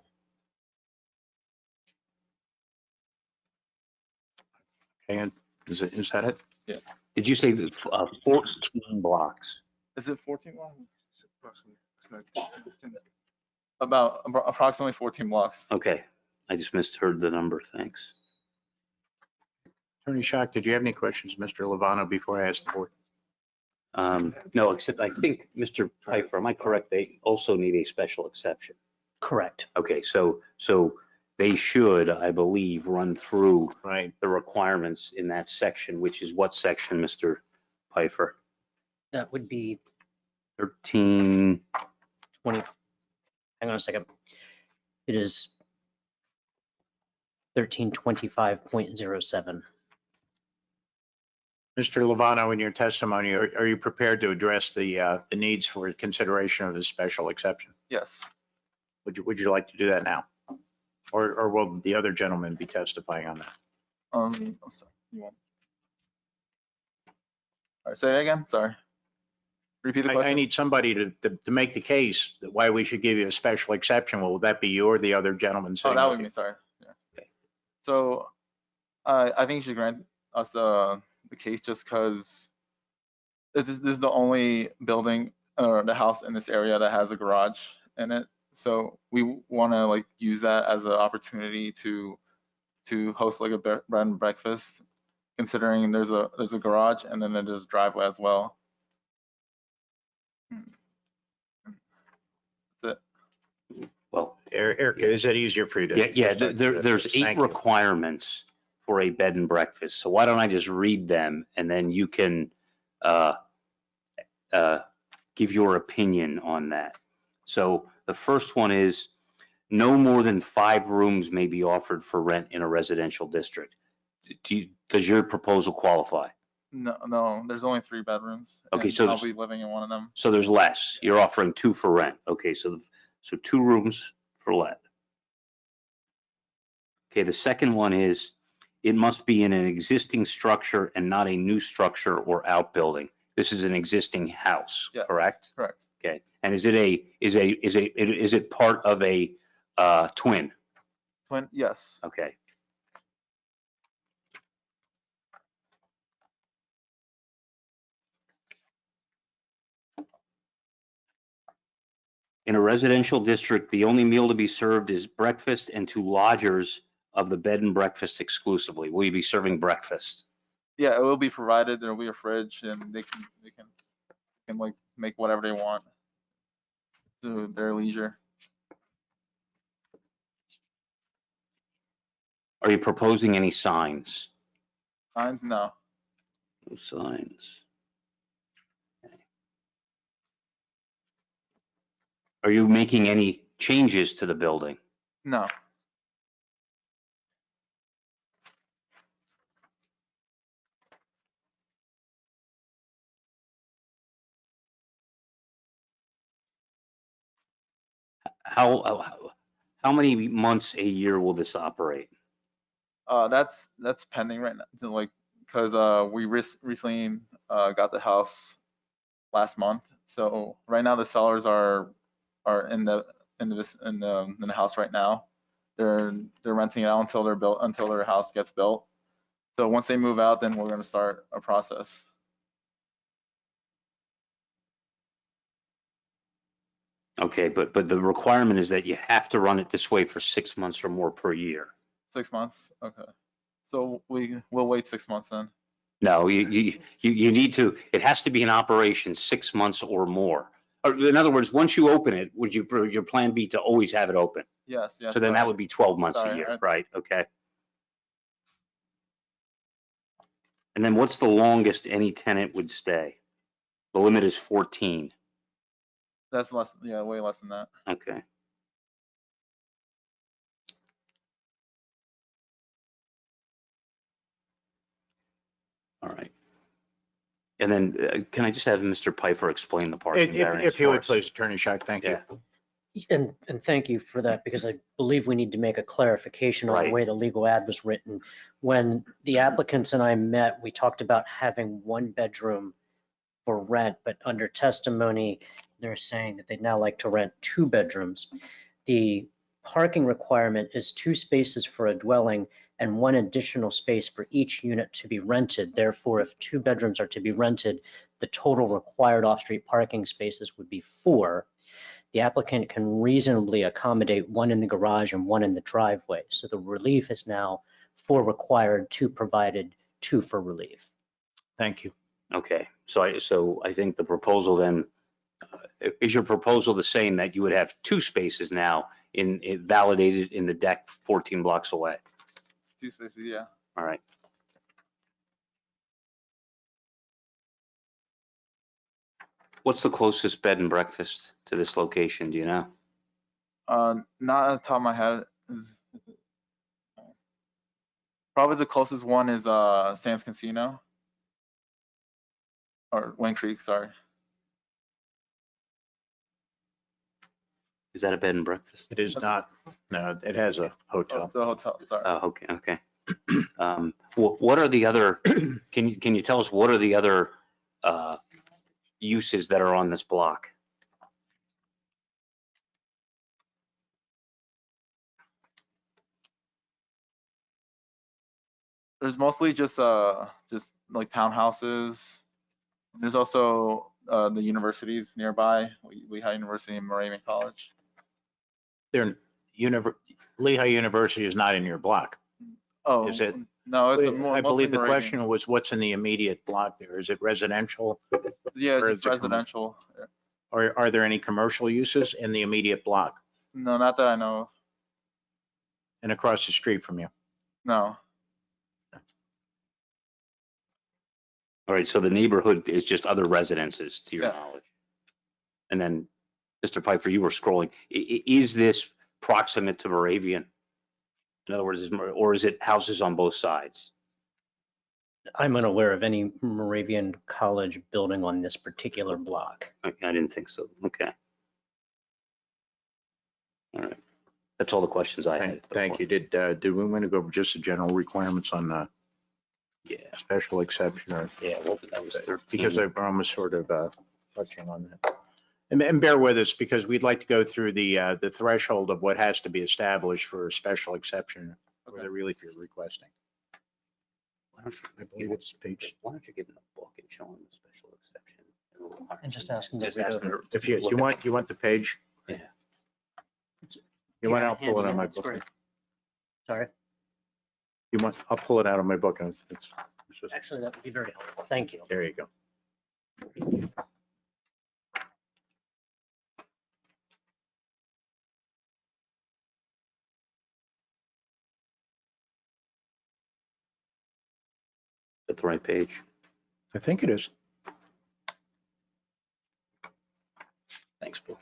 And is that it? Yeah. Did you say 14 blocks? Is it 14 blocks? About approximately 14 blocks. Okay, I just misheard the number, thanks. Attorney Schock, did you have any questions, Mr. Lovano, before I ask the board? No, except I think, Mr. Pfeiffer, am I correct? They also need a special exception. Correct. Okay, so they should, I believe, run through Right. the requirements in that section, which is what section, Mr. Pfeiffer? That would be 13. 20, hang on a second. It is 1325.07. Mr. Lovano, in your testimony, are you prepared to address the needs for consideration of this special exception? Yes. Would you like to do that now? Or will the other gentleman be testifying on that? I'm sorry. You want? All right, say it again. Sorry. Repeat the question. I need somebody to make the case that why we should give you a special exception. Will that be you or the other gentleman Oh, sitting that with would be you? me. Sorry. Yeah. Okay. So I think you should grant us the case just because this is the only building or the house in this area that has a garage in it. So we want to like use that as an opportunity to host like a bed and breakfast, considering there's a garage and then there's a driveway as well. That's it. Well, Erica, is that easier for you to? yeah, there's Thank 8 you. requirements for a bed and breakfast. So why don't I just read them and then you can give your opinion on that. So the first one is no more than 5 rooms may be offered for rent in a residential district. Does your proposal qualify? No, there's only 3 bedrooms. Okay, and so I'll be living in one of them. So there's less. You're offering 2 for rent. Okay, so 2 rooms for let. Okay, the second one is it must be in an existing structure and not a new structure or outbuilding. This is an existing house, Yes, correct? Correct. Okay, and is it part of a twin? Twin, yes. Okay. In a residential district, the only meal to be served is breakfast and to lodgers of the bed and breakfast exclusively. Will you be serving breakfast? Yeah, it will be provided. There will be a fridge, and they can like make whatever they want to their leisure. Are you proposing any signs? Signs, no. No signs. Okay. Are you making any changes to the building? No. How many months a year will this operate? That's pending right now, so like, because we recently got the house last month. So right now the sellers are in the house right now. They're renting it out until they're built, until their house gets built. So once they move out, then we're going to start a process. Okay, but the requirement is that you have to run it this way for 6 months or more per year. 6 months, okay. So we'll wait 6 months then. No, you need to, it has to be in operation 6 months or more. Or in other words, once you open it, would your plan be to always have it open? Yes, yes. So then that sorry. would be 12 months a Sorry, year, right? Okay. And then what's the longest any tenant would stay? The limit is 14. That's less, yeah, way less than that. Okay. All right. And then can I just have Mr. Pfeiffer explain the parking variance If you for would us? please, Attorney Scheich, thank you. Yeah. And thank you for that, because I believe we need to make a clarification on the Right. way the legal ad was written. When the applicants and I met, we talked about having 1 bedroom for rent, but under testimony, they're saying that they'd now like to rent 2 bedrooms. The parking requirement is 2 spaces for a dwelling and 1 additional space for each unit to be rented. Therefore, if 2 bedrooms are to be rented, the total required off-street parking spaces would be 4. The applicant can reasonably accommodate 1 in the garage and 1 in the driveway. So the relief is now 4 required, 2 provided, 2 for relief. Thank you. Okay. So I think the proposal then, is your proposal the same, that you would have 2 spaces now validated in the deck 14 blocks away? 2 spaces, yeah. All right. What's the closest bed and breakfast to this location? Do you know? Not at the top of my head. Probably the closest one is Sands Casino. Or Wayne Creek, sorry. Is that a bed and breakfast? It is not. No, it has a Oh, hotel. it's a hotel, sorry. Oh, okay, okay. What are the other, can you tell us what are the other uses that are on this block? There's mostly just like townhouses. There's also the universities nearby. Lehigh University and Moravian College. Lehigh University is not in your block. Oh, Is it? no, it's I believe the Moravian. question was, what's in the immediate block there? Is it residential? Yeah, or just is it residential. Or are there any commercial uses in the immediate block No, not that I know of. and across the street from you? No. All right, so the neighborhood is just other residences to your Yeah. knowledge. And then, Mr. Pfeiffer, you were scrolling. Is this proximate to Moravian? In other words, or is it houses on both sides? I'm unaware of any Moravian College building on this particular block. Okay, I didn't think so. Okay. All right. That's all the questions I had. Thank you. Did we want to go over just the general requirements on the Yeah, special exception or? yeah, well, that was 13. Because we're almost sort of touching on that. And bear with us because we'd like to go through the threshold of what has to be established for a special exception or the relief you're requesting. I believe it's page. Why don't you give them a book and show them the special exception? And just ask them to Just read ask over. them to If you look at you want the page? Yeah. You want, Yeah, I'll pull it out of my handy, book. that's great. Sorry, You want, I'll pull it out of my book. actually, that would be very helpful. Thank you. There you go. At the right page. I think it is. Thanks, Bill.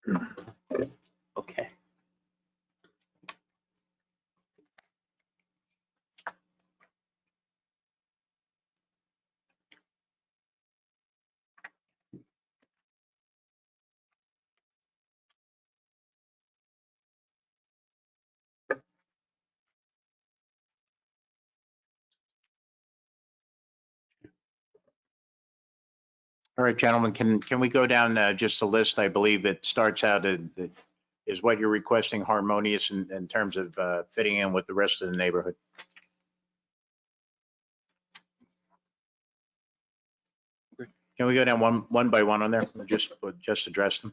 Okay. All right, gentlemen, can we go down just a list? I believe it starts out is what you're requesting harmonious in terms of fitting in with the rest of the neighborhood. Can we go down one by one on there? Just address them.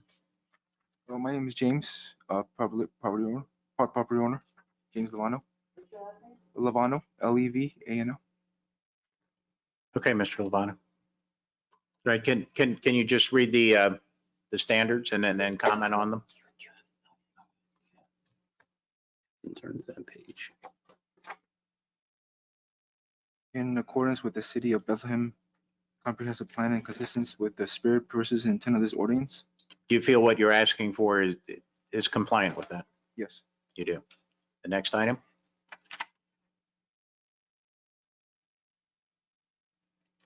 My name is James, property owner, James Levano. Levano, Levano. Okay, Mr. Levano. Right, can you just read the standards and then comment on them? Turn to that page. In accordance with the City of Bethlehem comprehensive plan and consistent with the spirit, purposes, and intent of this ordinance? Do you feel what you're asking for is compliant with that? Yes. You do. The next item?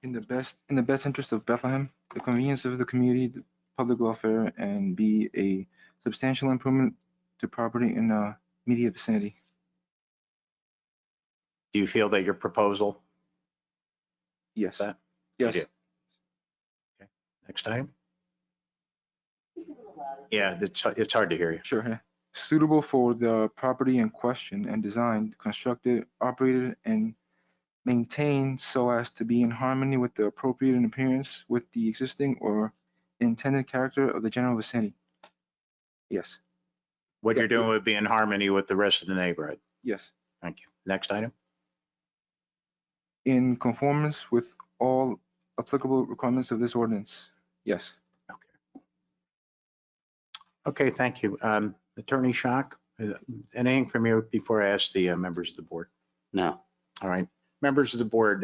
In the best interest of Bethlehem, the convenience of the community, the public welfare, and be a substantial improvement to property in the immediate vicinity. Do you feel that your proposal? Yes. That? Yes. You do. Okay. Next item? Yeah, it's hard to hear you. Sure. Yeah. Suitable for the property in question and designed, constructed, operated, and maintained so as to be in harmony with the appropriate in appearance with the existing or intended character of the general vicinity. Yes. What you're doing would be in harmony with the rest of the neighborhood. Yes. Thank you. Next item? In conformance with all applicable requirements of this ordinance. Yes. Okay, thank you. Attorney Schock, anything from you before I ask the members of the board? No. All right. Members of the board,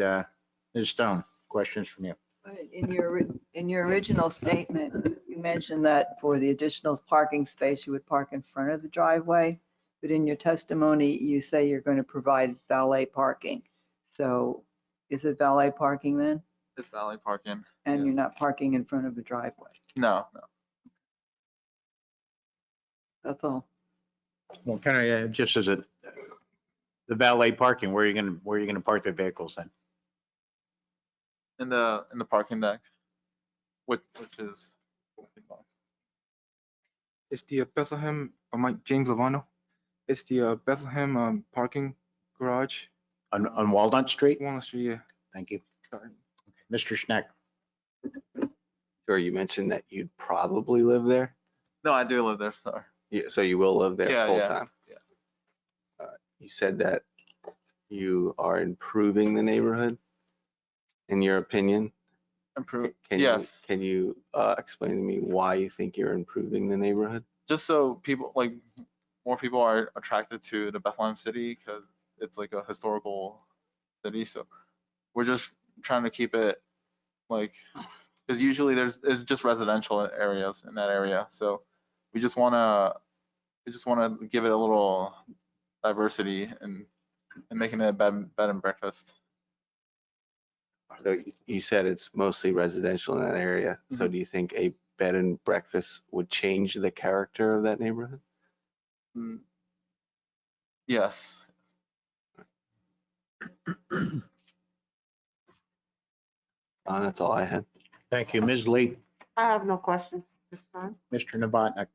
Ms. Stone, questions from you. In your original statement, you mentioned that for the additional parking space, you would park in front of the driveway. But in your testimony, you say you're going to provide valet parking. So is it valet parking then? It's valet parking. And you're not parking in front of the driveway? No. That's all. Well, kind of just as the valet parking, where are you going to park the vehicles then? In the parking deck, which is. It's the Bethlehem, James Levano. It's the Bethlehem parking garage. On Walnut Street? Walnut Street, yeah. Thank you. Sorry. Mr. Schneck. Sure, you mentioned that you'd probably live there. No, I do live there, sorry. Yeah, so you will live there full Yeah. time. You said that you are improving the neighborhood, in your opinion. Yes. Can you explain to me why you think you're improving the neighborhood? Just so people, like, more people are attracted to the Bethlehem city because it's like a historical city. So we're just trying to keep it like, because usually it's just residential areas in that area. So we just want to give it a little diversity and making it a bed and breakfast. So you said it's mostly residential in that area. So do you think a bed and breakfast would change the character of that neighborhood? Yes. That's all I had. Thank you. Ms. Lee, I have no questions this time. Mr. Novotny.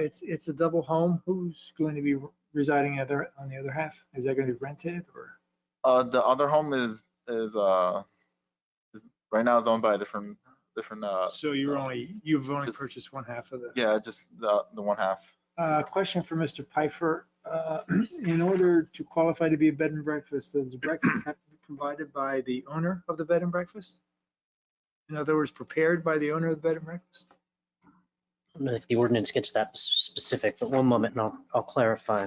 It's a double home. Who's going to be residing on the other half? Is that going to be rented or? The other home is right now it's owned by a different. So you've only purchased one half of the. Yeah, just the one half. Question for Mr. Pfeiffer. In order to qualify to be a bed and breakfast, does the breakfast have to be provided by the owner of the bed and breakfast? In other words, prepared by the owner of the bed and breakfast? I don't know if the ordinance gets that specific, but one moment and I'll clarify.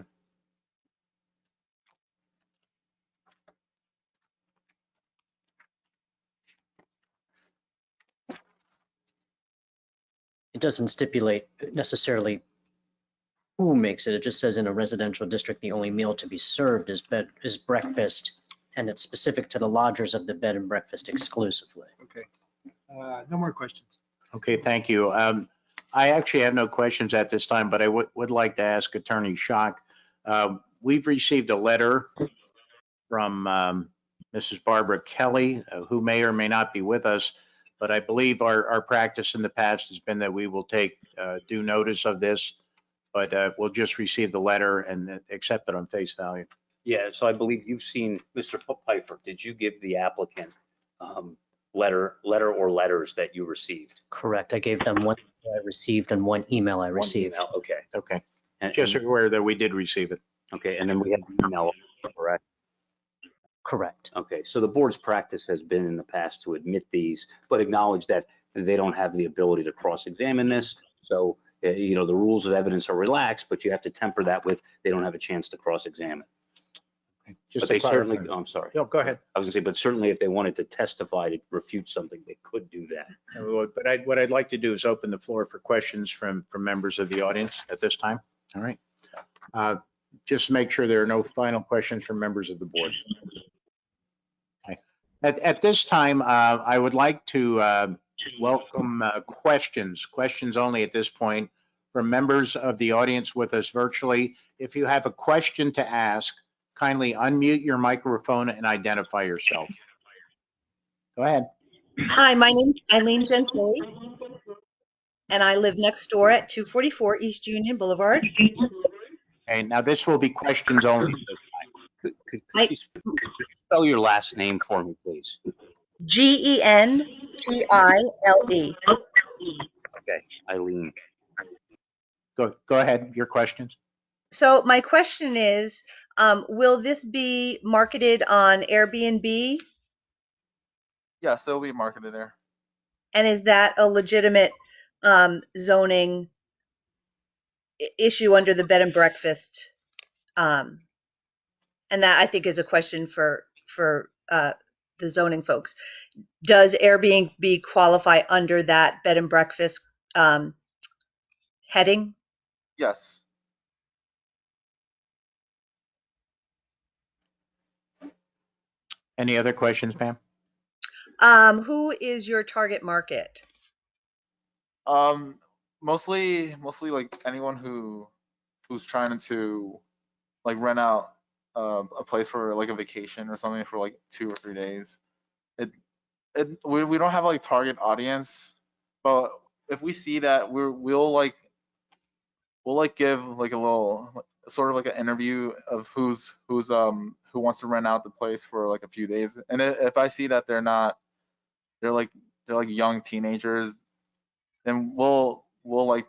It doesn't stipulate necessarily who makes it. It just says in a residential district, the only meal to be served is breakfast, and it's specific to the lodgers of the bed and breakfast exclusively. Okay. No more questions. Okay, thank you. I actually have no questions at this time, but I would like to ask Attorney Schock. We've received a letter from Mrs. Barbara Kelly, who may or may not be with us, but I believe our practice in the past has been that we will take due notice of this, but we'll just receive the letter and accept it on face value. Yeah, so I believe you've seen, Mr. Pfeiffer, did you give the applicant letter or letters that you received? Correct. I gave them one I received and one email I One received. email, okay. Okay, And- just aware that we did receive it. Okay, and then we have an email, correct? Correct. Okay, so the board's practice has been in the past to admit these, but acknowledge that they don't have the ability to cross-examine this. So, the rules of evidence are relaxed, but you have to temper that with, they don't have a chance to cross-examine. Just But they to certainly, clarify. oh, I'm sorry. No, go ahead. I was gonna say, but certainly if they wanted to testify to refute something, they could do that. But what I'd like to do is open the floor for questions from members of the audience at this time. All right. Just make sure there are no final questions from members of the board. Okay. At this time, I would like to welcome questions only at this point from members of the audience with us virtually. If you have a question to ask, kindly unmute your microphone and identify yourself. Go ahead. Hi, my name's Eileen Gentili, and I live next door at 244 East Union Boulevard. Okay, now this will be questions only. Could you spell your last name for me, please? Gentile. Okay, Eileen. Go ahead, your questions. So my question is, will this be marketed on Airbnb? Yeah, so it'll be marketed there. And is that a legitimate zoning issue under the bed and breakfast? And that I think is a question for the zoning folks. Does Airbnb qualify under that bed and breakfast heading? Yes. Any other questions, Pam? Who is your target market? Mostly like anyone who's trying to like rent out a place for like a vacation or something for like 2 or 3 days. We don't have like target audience, but if we see that we'll give like a little sort of like an interview of who wants to rent out the place for like a few days. And if I see that they're like young teenagers, then we'll like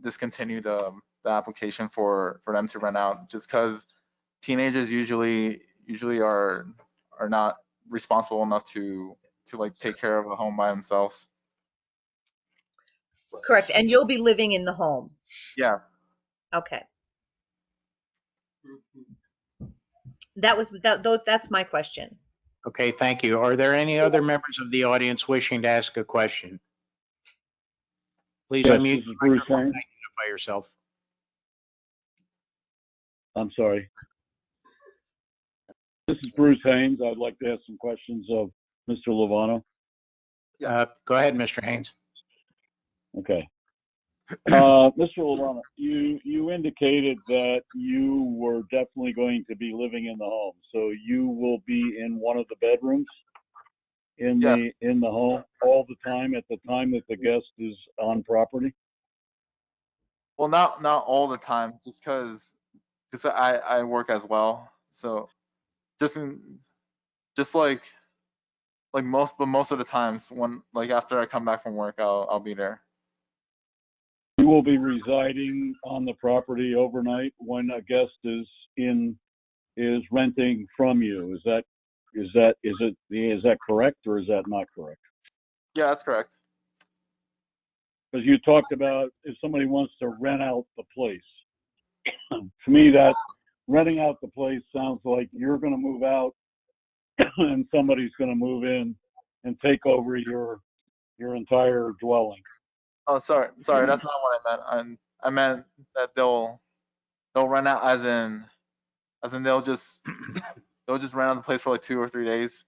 discontinue the application for them to rent out, just because teenagers usually are not responsible enough to like take care of a home by themselves. Correct. And you'll be living in the home. Yeah. Okay. That's my question. Okay, thank you. Are there any other members of the audience wishing to ask a question? Please Yes, unmute this is your Bruce microphone and Haynes. identify yourself. I'm sorry. This is Bruce Haynes. I'd like to ask some questions of Mr. Lovano. Go ahead, Mr. Haynes. Okay. Mr. Lovano, you indicated that you were definitely going to be living in the home. So you will be in one of the bedrooms in the home all the time at the time that the guest is on property? Well, not all the time, just because I work as well. So just like most of the times when like after I come back from work, I'll be there. You will be residing on the property overnight when a guest is renting from you. Is that correct, or is that not correct? Yeah, that's correct. Because you talked about if somebody wants to rent out the place. To me, that renting out the place sounds like you're going to move out and somebody's going to move in and take over your entire dwelling. Oh, sorry, that's not what I meant. I meant that they'll rent out as in they'll just rent out the place for like 2 or 3 days.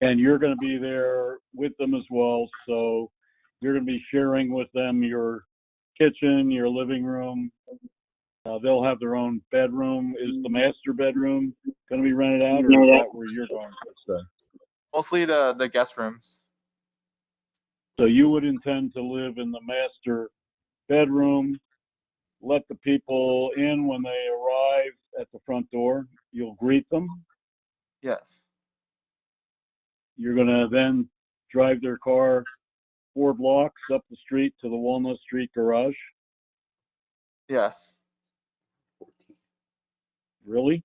And you're going to be there with them as well, so you're going to be sharing with them your kitchen, your living room. They'll have their own bedroom. Is the master bedroom going to be rented out, or is that where you're going to stay? Mostly the guest rooms. So you would intend to live in the master bedroom, let the people in when they arrive at the front door. You'll greet them. Yes. You're going to then drive their car 4 blocks up the street to the Walnut Street garage. Yes. Really?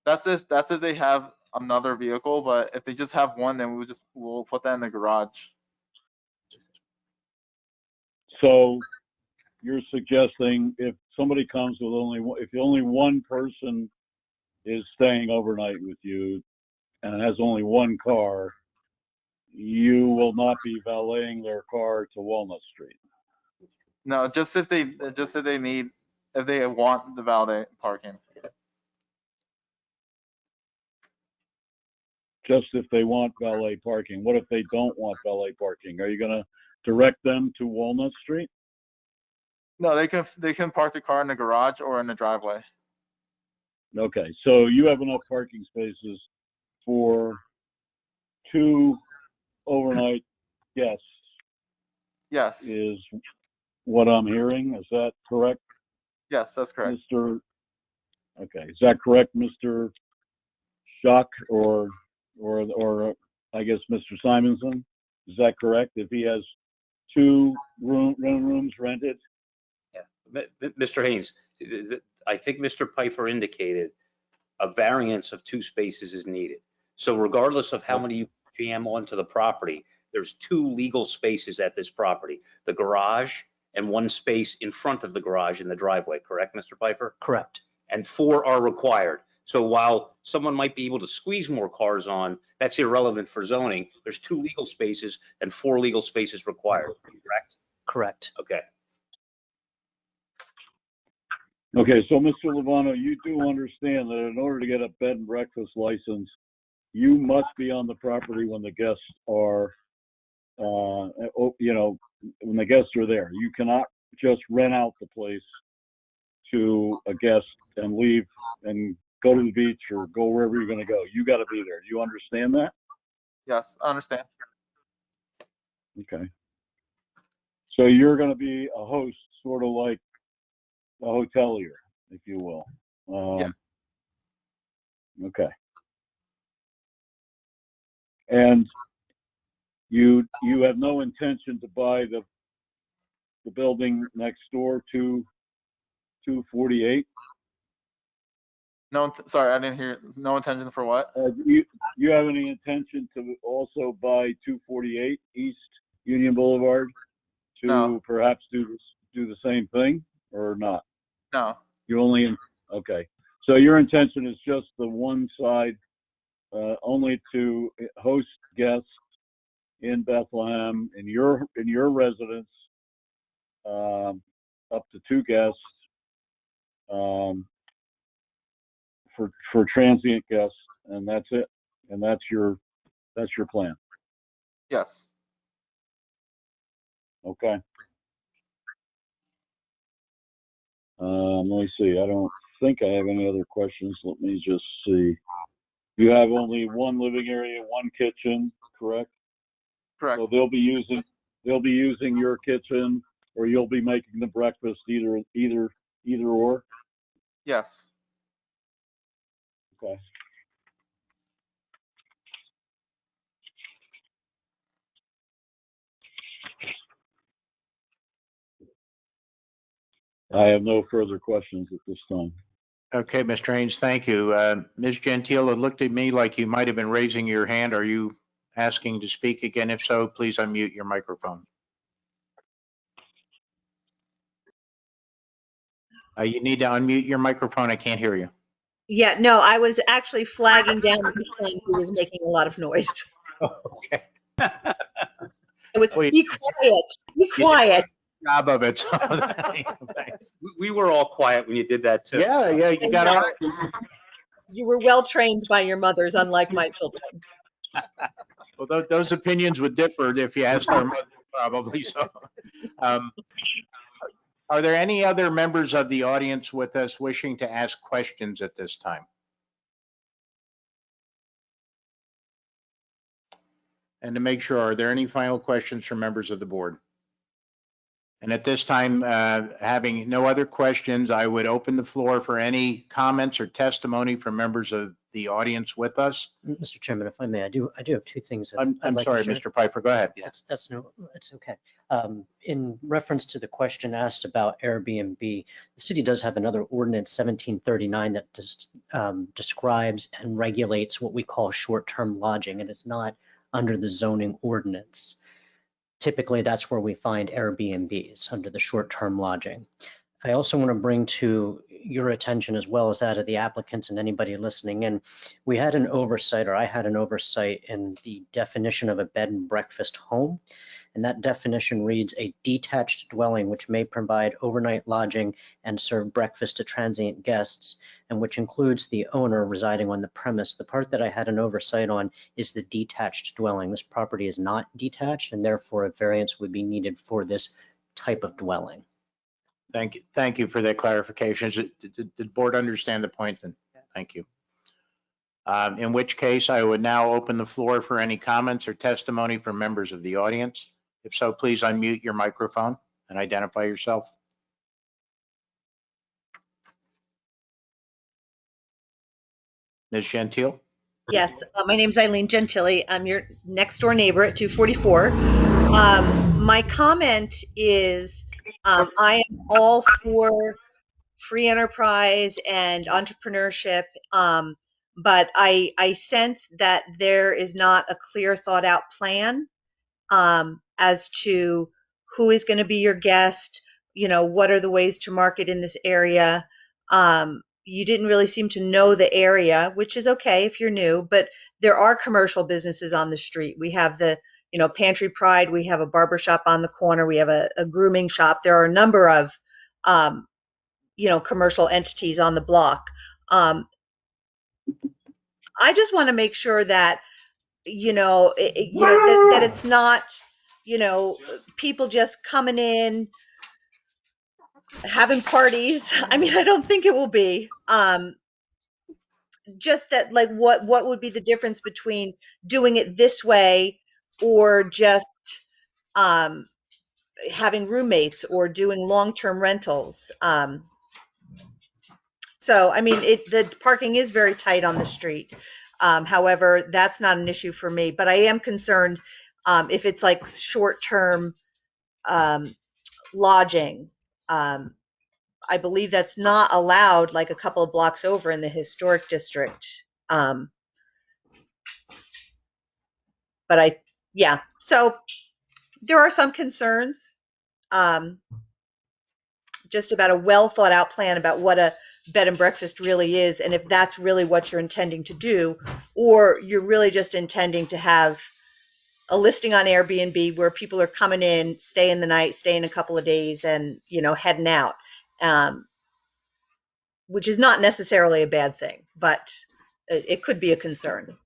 That's if they have another vehicle, but if they just have one, then we'll put that in the garage. So you're suggesting if somebody comes with if only one person is staying overnight with you and has only one car, you will not be valeting their car to Walnut Street. No, just if they want the valet parking. Just if they want valet parking. What if they don't want valet parking? Are you going to direct them to Walnut Street? No, they can park the car in the garage or in the driveway. Okay, so you have enough parking spaces for 2 overnight guests. Yes. Is what I'm hearing. Is that correct? Yes, that's correct. Okay, is that correct, Mr. Schuck, or I guess Mr. Simonson? Is that correct? If he has 2 rooms rented? Yeah, Mr. Haynes, I think Mr. Pfeiffer indicated a variance of 2 spaces is needed. So regardless of how many you jam onto the property, there's 2 legal spaces at this property, the garage and 1 space in front of the garage in the driveway, correct, Mr. Pfeiffer? Correct. And 4 are required. So while someone might be able to squeeze more cars on, that's irrelevant for zoning. There's 2 legal spaces and 4 legal spaces required, correct? Correct. Okay. Okay, so Mr. Lovano, you do understand that in order to get a bed and breakfast license, you must be on the property when the guests are, when the guests are there. You cannot just rent out the place to a guest and leave and go to the beach or go wherever you're going to go. You got to be there. Do you understand that? Yes, I understand. Okay. So you're going to be a host, sort of like a hotelier, if you will. Yeah. Okay. And you have no intention to buy the building next door to 248? No, sorry, I didn't hear. No intention for what? You have any intention to also buy 248 East Union Boulevard to No. perhaps do the same thing, or not? No. Okay. So your intention is just the one side, only to host guests in Bethlehem, in your residence, up to 2 guests, for transient guests, and that's it. And that's your plan. Yes. Okay. Let me see. I don't think I have any other questions. Let me just see. You have only 1 living area, 1 kitchen, correct? Correct. So they'll be using your kitchen, or you'll be making the breakfast, either or. Yes. Okay. I have no further questions at this time. Okay, Mr. Haynes, thank you. Ms. Gentile, it looked at me like you might have been raising your hand. Are you asking to speak again? If so, please unmute your microphone. You need to unmute your microphone. I can't hear you. Yeah, no, I was actually flagging down the son who was making a lot of noise. Okay. Be quiet, be quiet. Job of it. We were all quiet when you did that too. Yeah, you got all. You were well trained by your mothers, unlike my children. Well, those opinions would differ if you asked our mother, probably. So, are there any other members of the audience with us wishing to ask questions at this time? And to make sure, are there any final questions from members of the board? And at this time, having no other questions, I would open the floor for any comments or testimony from members of the audience with us. Mr. Chairman, if I may, I do have two things. That I'm I'd like to sorry, share. Mr. Pfeiffer, go ahead. It's okay. In reference to the question asked about Airbnb, the city does have another ordinance, 1739, that describes and regulates what we call short-term lodging, and it's not under the zoning ordinance. Typically, that's where we find Airbnbs, under the short-term lodging. I also want to bring to your attention, as well as that of the applicants and anybody listening in, we had an oversight, or I had an oversight, in the definition of a bed and breakfast home. And that definition reads: a detached dwelling which may provide overnight lodging and serve breakfast to transient guests, and which includes the owner residing on the premise. The part that I had an oversight on is the detached dwelling. This property is not detached, and therefore a variance would be needed for this type of dwelling. Thank you. Thank you for that clarification. Did the board understand the point then? Thank you. In which case, I would now open the floor for any comments or testimony from members of the audience. If so, please unmute your microphone and identify yourself. Ms. Gentile? Yes, my name's Eileen Gentili. I'm your next door neighbor at 244. My comment is I am all for free enterprise and entrepreneurship, but I sense that there is not a clear thought out plan as to who is going to be your guest, what are the ways to market in this area. You didn't really seem to know the area, which is okay if you're new, but there are commercial businesses on the street. We have the, Pantry Pride, we have a barber shop on the corner, we have a grooming shop. There are a number of, commercial entities on the block. I just want to make sure that, that it's not, people just coming in, having parties. I mean, I don't think it will be. Just that, like, what would be the difference between doing it this way or just having roommates or doing long-term rentals? So, I mean, the parking is very tight on the street. However, that's not an issue for me, but I am concerned if it's like short-term lodging. I believe that's not allowed like a couple of blocks over in the historic district. But so there are some concerns just about a well thought out plan about what a bed and breakfast really is, and if that's really what you're intending to do, or you're really just intending to have a listing on Airbnb where people are coming in, staying the night, staying a couple of days, and heading out, which is not necessarily a bad thing, but it could be a concern.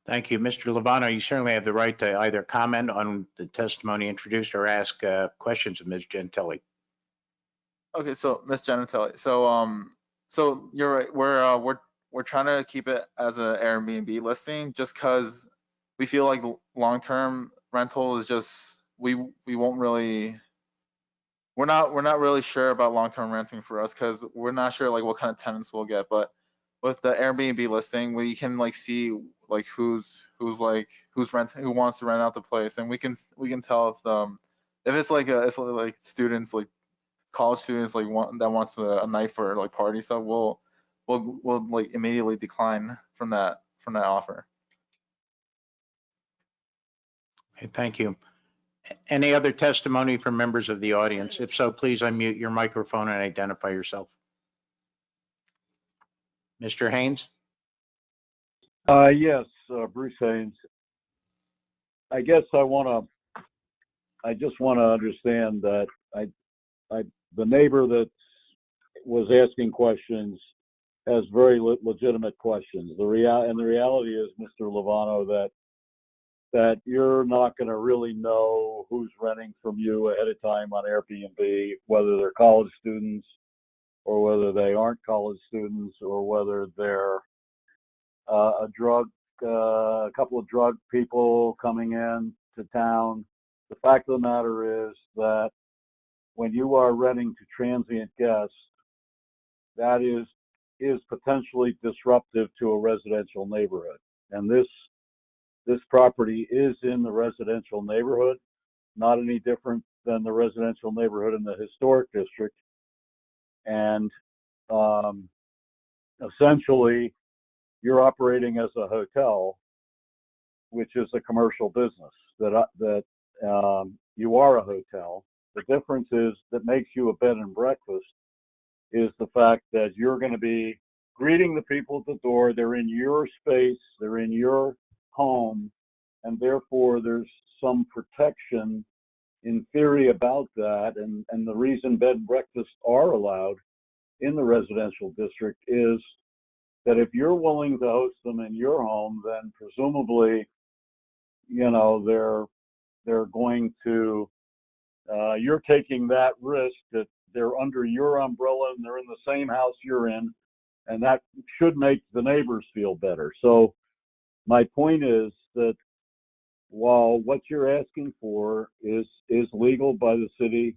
Thank you. Mr. Lovano, you certainly have the right to either comment on the testimony introduced or ask questions of Ms. Gentili. Okay, so Ms. Gentili, so you're right. We're trying to keep it as an Airbnb listing just because we feel like long-term rental is just we won't really. We're not really sure about long-term renting for us because we're not sure like what kind of tenants we'll get. But with the Airbnb listing, we can like see like who's renting, who wants to rent out the place, and we can tell if it's like students, like college students, like that wants a night for like party stuff. We'll like immediately decline from that offer. Okay, thank you. Any other testimony from members of the audience? If so, please unmute your microphone and identify yourself. Mr. Haynes? Yes, Bruce Haynes. I guess I just want to understand that the neighbor that was asking questions has very legitimate questions. The reality is, Mr. Lovano, that you're not going to really know who's renting from you ahead of time on Airbnb, whether they're college students or whether they aren't college students, or whether they're a couple of drug people coming in to town. The fact of the matter is that when you are renting to transient guests, that is potentially disruptive to a residential neighborhood. And this property is in the residential neighborhood, not any different than the residential neighborhood in the historic district. And essentially, you're operating as a hotel, which is a commercial business. That you are a hotel. The difference is that makes you a bed and breakfast is the fact that you're going to be greeting the people at the door. They're in your space, they're in your home, and therefore there's some protection in theory about that. And the reason bed and breakfasts are allowed in the residential district is that if you're willing to host them in your home, then presumably, you know, they're going to, you're taking that risk that they're under your umbrella and they're in the same house you're in, and that should make the neighbors feel better. So my point is that while what you're asking for is legal by the city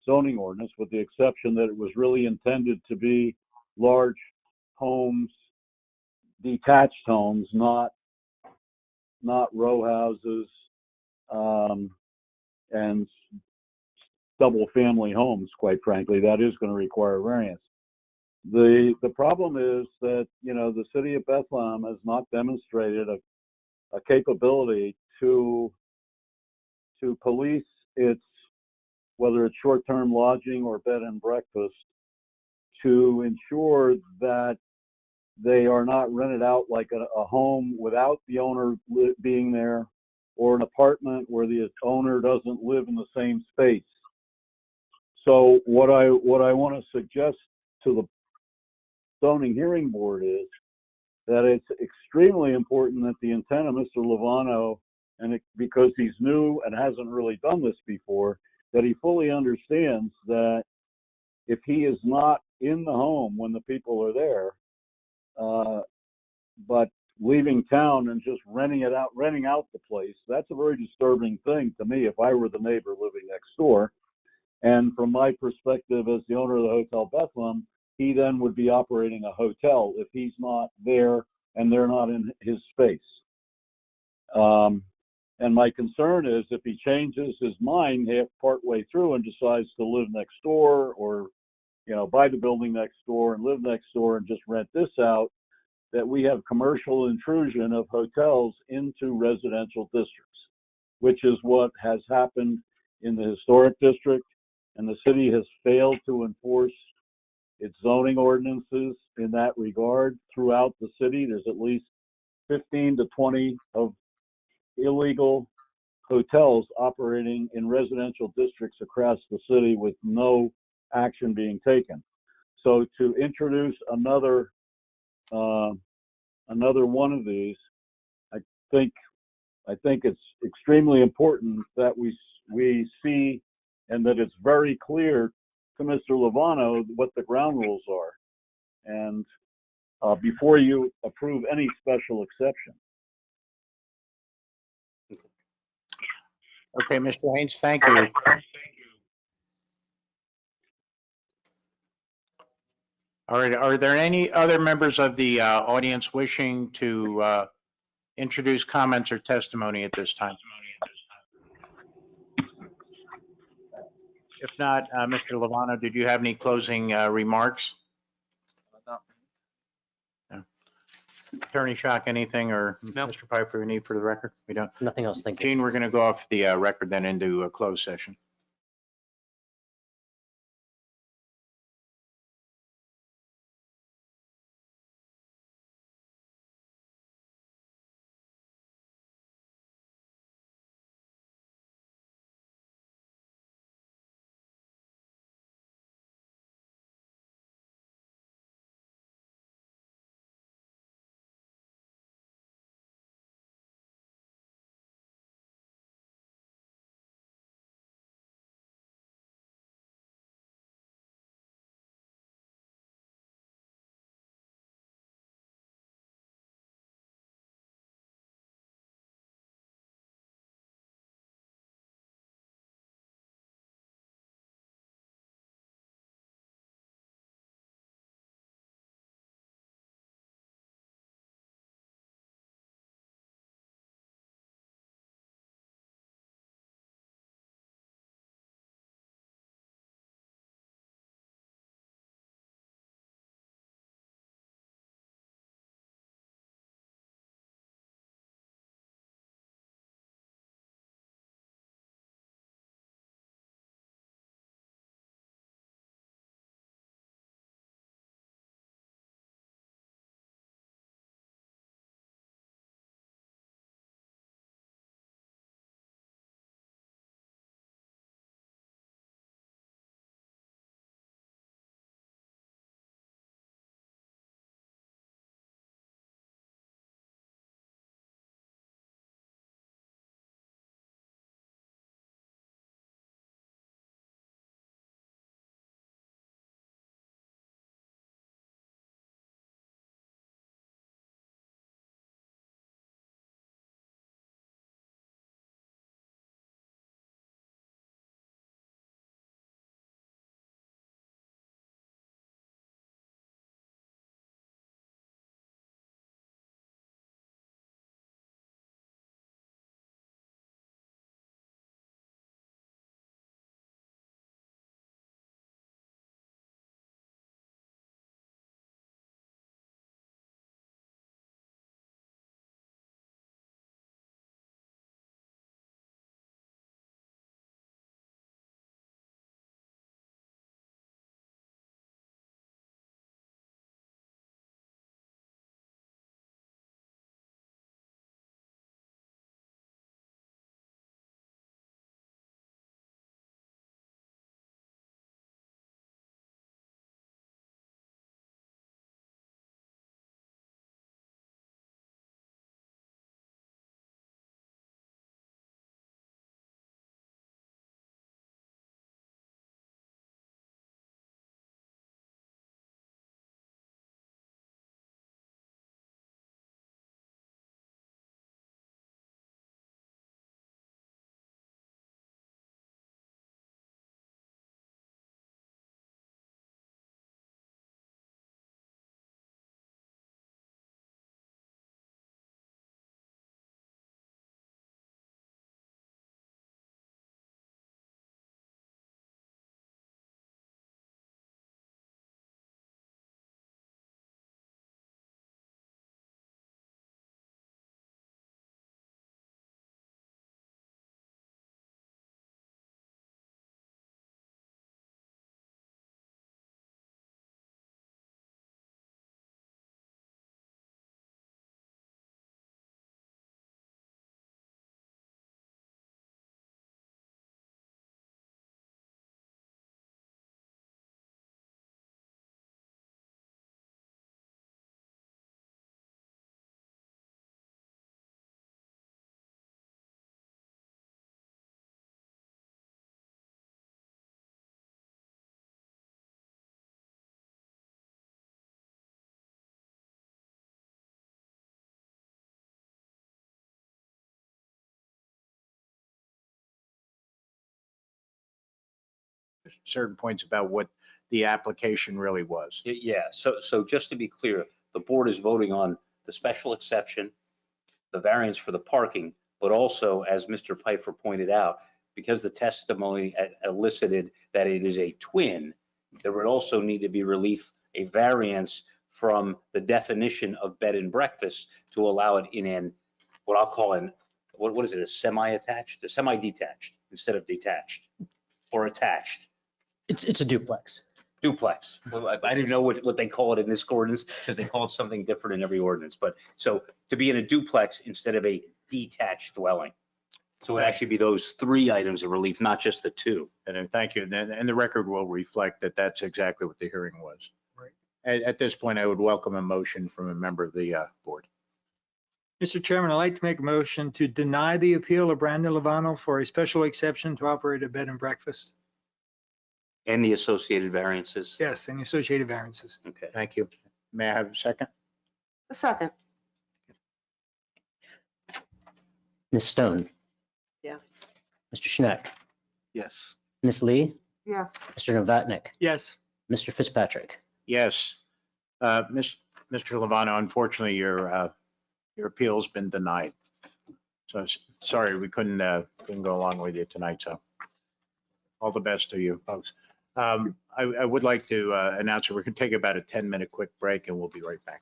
zoning ordinance, with the exception that it was really intended to be large homes, detached homes, not row houses, and double family homes, quite frankly, that is going to require variance. The problem is that, you know, the city of Bethlehem has not demonstrated a capability to police its, whether it's short-term lodging or bed and breakfast, to ensure that they are not rented out like a home without the owner being there, or an apartment where the owner doesn't live in the same space. So what I want to suggest to the zoning hearing board is that it's extremely important that the intent of Mr. Lovano, because he's new and hasn't really done this before, that he fully understands that if he is not in the home when the people are there, but leaving town and just renting out the place, that's a very disturbing thing to me if I were the neighbor living next door. And from my perspective as the owner of the Hotel Bethlehem, he then would be operating a hotel if he's not there and they're not in his space. And my concern is if he changes his mind partway through and decides to live next door, or, you know, buy the building next door and live next door and just rent this out, that we have commercial intrusion of hotels into residential districts, which is what has happened in the historic district. And the city has failed to enforce its zoning ordinances in that regard throughout the city. There's at least 15 to 20 of illegal hotels operating in residential districts across the city with no action being taken. So to introduce another one of these, I think it's extremely important that we see, and that it's very clear to Mr. Lovano what the ground rules are, and before you approve any special exception. Okay, Mr. Haynes, thank you. All right, are there any other members of the audience wishing to introduce comments or testimony at this time? If not, Mr. Lovano, did you have any closing remarks? No. Attorney Schock, anything, or no. Mr. Piper, we need for the record? We don't? Nothing else, thank you. Gene, we're going to go off the record then into a closed session. certain points about what the application really was. Yeah, so just to be clear, the board is voting on the special exception, the variance for the parking, but also, as Mr. Pfeiffer pointed out, because the testimony elicited that it is a twin, there would also need to be relief, a variance from the definition of bed and breakfast to allow it in an, what I'll call what is it, a semi-attached, a semi-detached instead of detached or attached. It's a duplex. Duplex. Well, I didn't know what they call it in this ordinance because they call it something different in every ordinance. But so to be in a duplex instead of a detached dwelling. So it would actually be those 3 items of relief, not just the 2. And thank you. And the record will reflect that that's exactly what the hearing was. Right. At this point, I would welcome a motion from a member of the board. Mr. Chairman, I'd like to make a motion to deny the appeal of Brandon Lovano for a special exception to operate a bed and breakfast. And the associated variances. Yes, and associated variances. Okay. Thank you. May I have a second? A second. Ms. Stone, Yes. Mr. Schneck, Yes. Ms. Lee, Yes. Mr. Novatnik, Yes. Mr. Fitzpatrick. Yes. Mr. Lovano, unfortunately, your appeal's been denied. So sorry, we couldn't go along with you tonight. So all the best to you folks. I would like to announce that we're going to take about a 10-minute quick break and we'll be right back.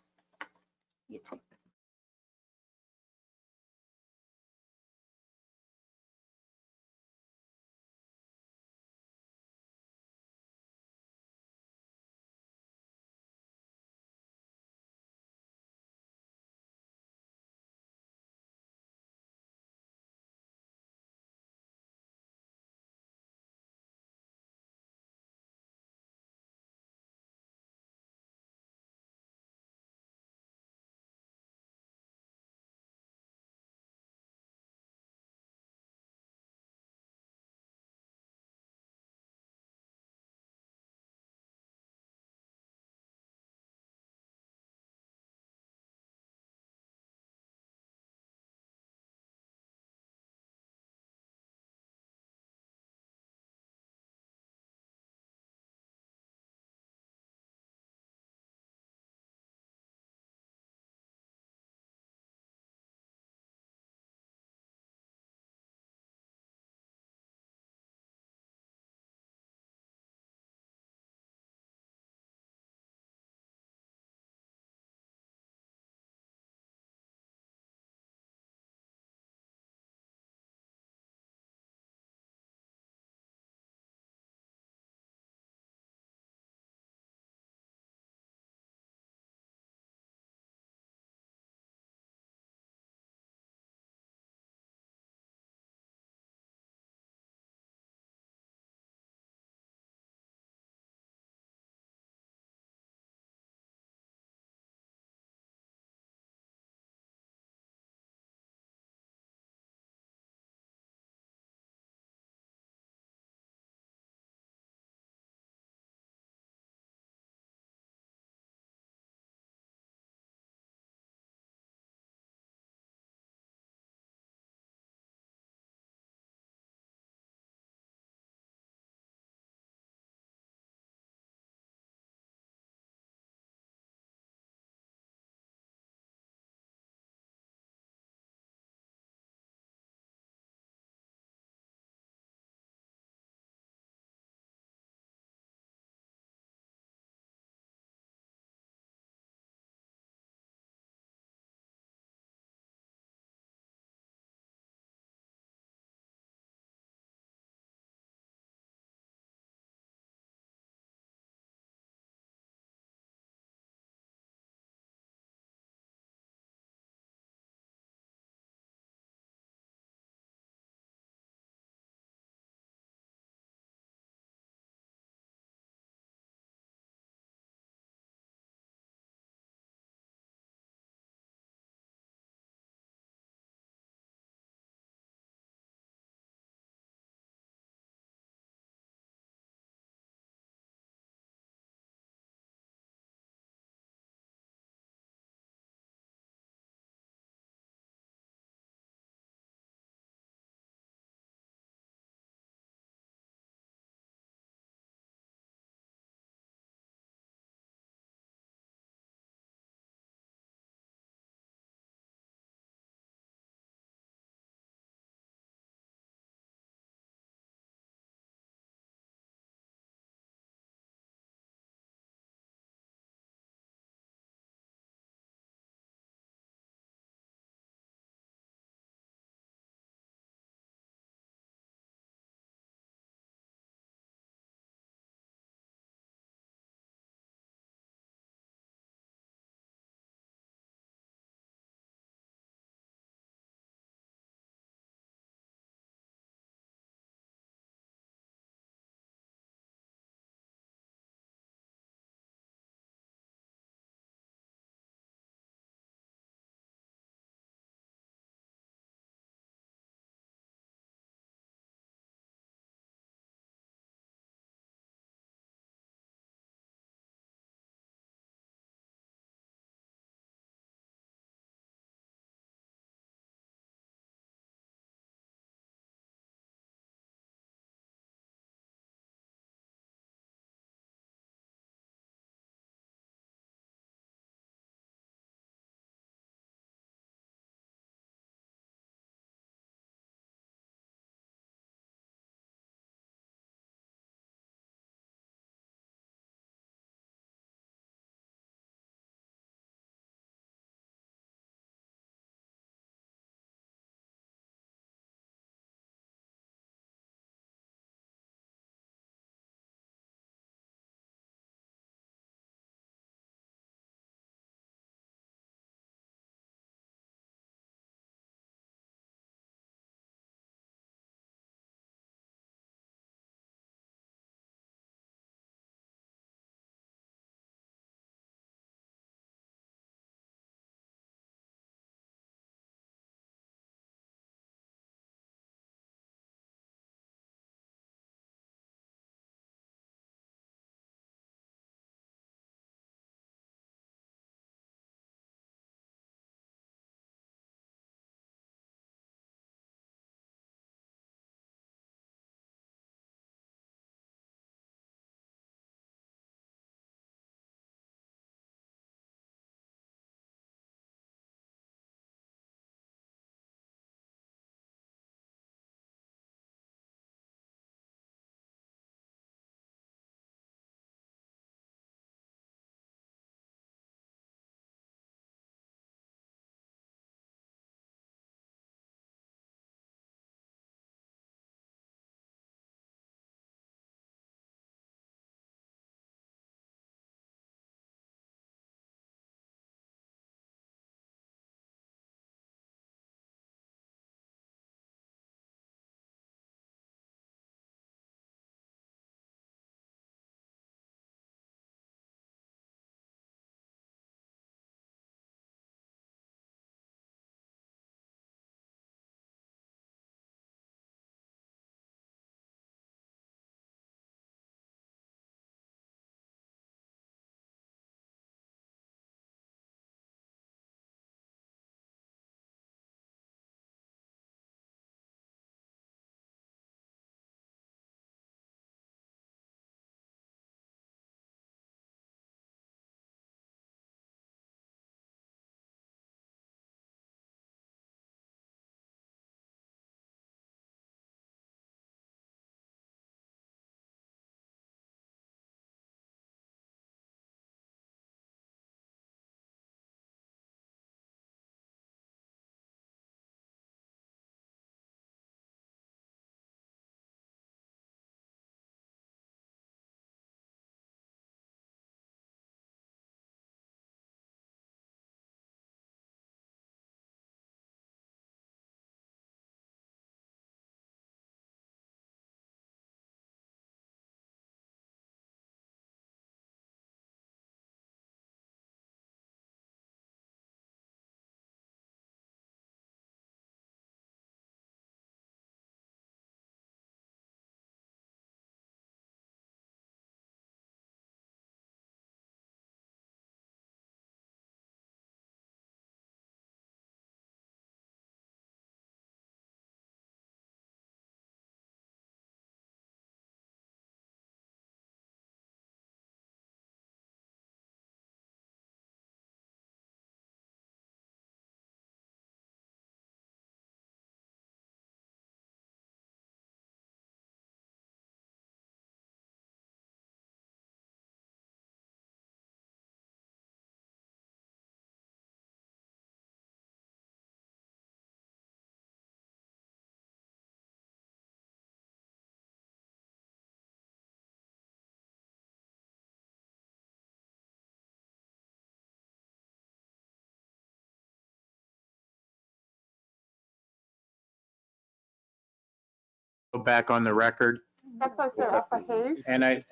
back on the record. That's what I said, off of Hayes. And I,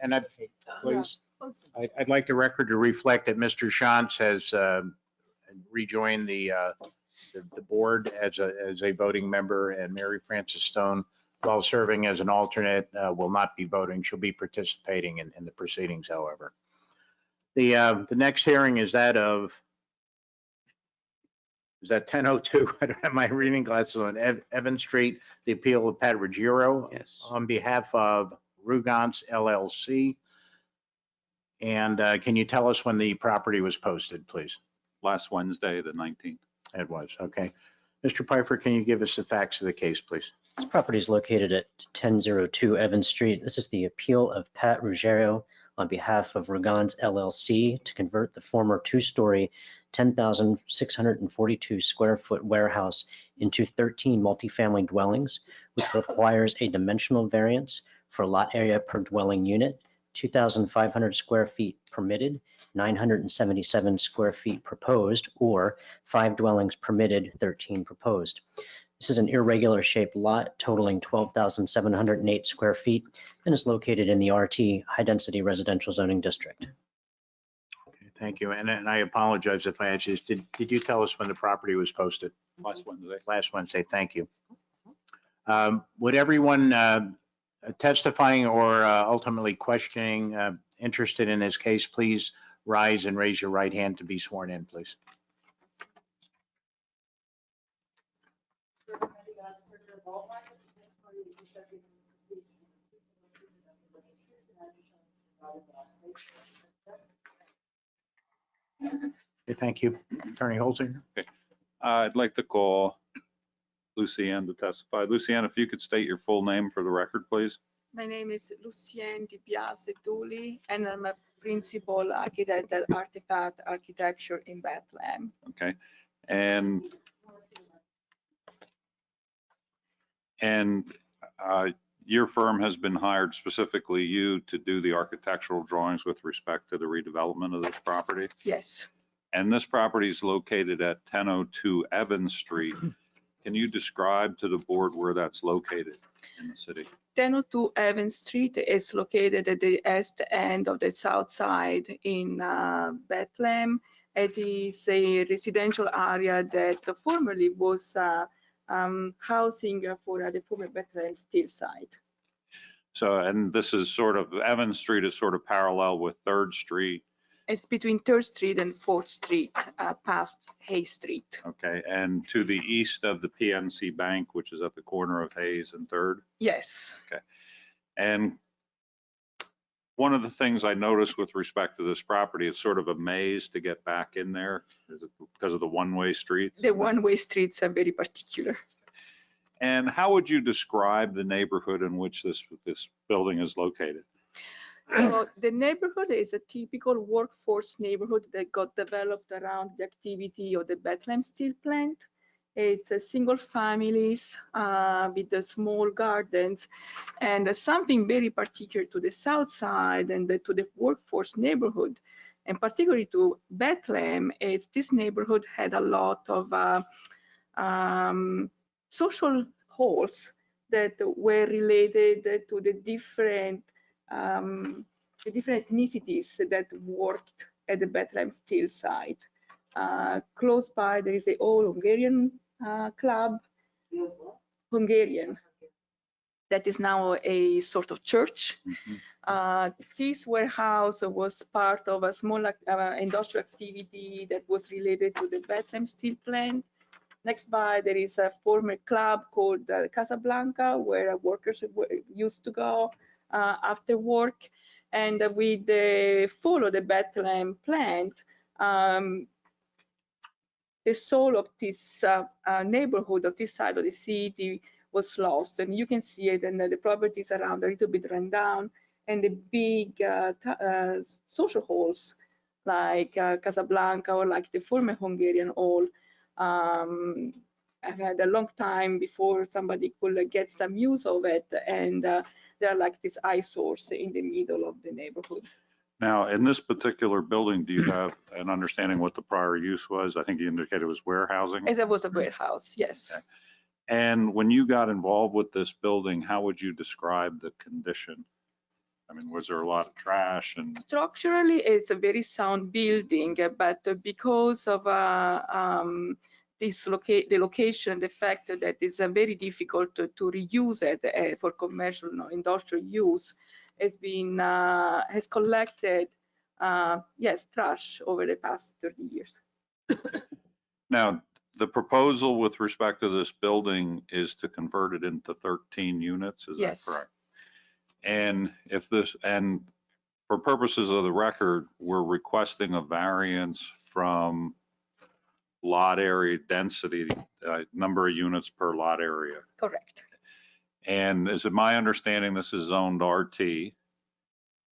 please, I'd like the record to reflect that Mr. Shantz has rejoined the board as a voting member, and Mary Frances Stone, while serving as an alternate, will not be voting. She'll be participating in the proceedings, however. The next hearing is that 10:02? I don't have my reading glasses on. Evans Street, the appeal of Pat Ruggiero. Yes. On behalf of Rugans LLC. And can you tell us when the property was posted, please? Last Wednesday, the 19th. It was, okay. Mr. Pfeiffer, can you give us the facts of the case, please? This property is located at 1002 Evans Street. This is the appeal of Pat Ruggiero on behalf of Rugans LLC to convert the former two-story, 10,642 square foot warehouse into 13 multifamily dwellings, which requires a dimensional variance for lot area per dwelling unit, 2,500 square feet permitted, 977 square feet proposed, or 5 dwellings permitted, 13 proposed. This is an irregular shaped lot totaling 12,708 square feet and is located in the RT High Density Residential Zoning District. Okay, thank you. And I apologize if I asked you, did you tell us when the property was posted? Last Wednesday. Last Wednesday, thank you. Would everyone testifying or ultimately questioning interested in this case, please rise and raise your right hand to be sworn in, please. Okay, thank you. Attorney Holzinger. Okay. I'd like to call Lucienne to testify. Lucienne, if you could state your full name for the record, please. My name is Lucienne Di Piazza Duli, and I'm a principal architect at Artifact Architecture in Bethlehem. Okay. And your firm has been hired, specifically you, to do the architectural drawings with respect to the redevelopment of this property? Yes. And this property is located at 1002 Evans Street. Can you describe to the board where that's located in the city? 1002 Evans Street is located at the east end of the south side in Bethlehem. It is a residential area that formerly was housing for the former Bethlehem Steel site. So, and this is sort of, Evans Street is sort of parallel with 3rd Street. It's between 3rd Street and 4th Street, past Hayes Street. Okay, and to the east of the PNC Bank, which is at the corner of Hayes and 3rd? Yes. Okay. And one of the things I noticed with respect to this property, it's sort of a maze to get back in there. Is it because of the one-way streets? The one-way streets are very particular. And how would you describe the neighborhood in which this building is located? So the neighborhood is a typical workforce neighborhood that got developed around the activity of the Bethlehem Steel Plant. It's a single families with the small gardens, and something very particular to the south side and to the workforce neighborhood, and particularly to Bethlehem, is this neighborhood had a lot of social halls that were related to the different ethnicities that worked at the Bethlehem Steel site. Close by, there is a all Hungarian club, Hungarian, that is now a sort of church. This warehouse was part of a small industrial activity that was related to the Bethlehem Steel Plant. Next by, there is a former club called Casablanca, where workers used to go after work. And with the follow the Bethlehem plant, the soul of this neighborhood, of this side of the city, was lost. And you can see it, and the properties around are a little bit run down, and the big social halls like Casablanca or like the former Hungarian hall. I've had a long time before somebody could get some use of it, and they're like this eyesores in the middle of the neighborhood. Now, in this particular building, do you have an understanding what the prior use was? I think you indicated it was warehousing. As it was a warehouse, yes. Okay. And when you got involved with this building, how would you describe the condition? I mean, was there a lot of trash and? Structurally, it's a very sound building, but because of the location, the fact that it's very difficult to reuse it for commercial or industrial use, has collected, yes, trash over the past 30 years. Now, the proposal with respect to this building is to convert it into 13 units, is that Yes. correct? And and for purposes of the record, we're requesting a variance from lot area density, number of units per lot area. Correct. And is it my understanding this is zoned RT?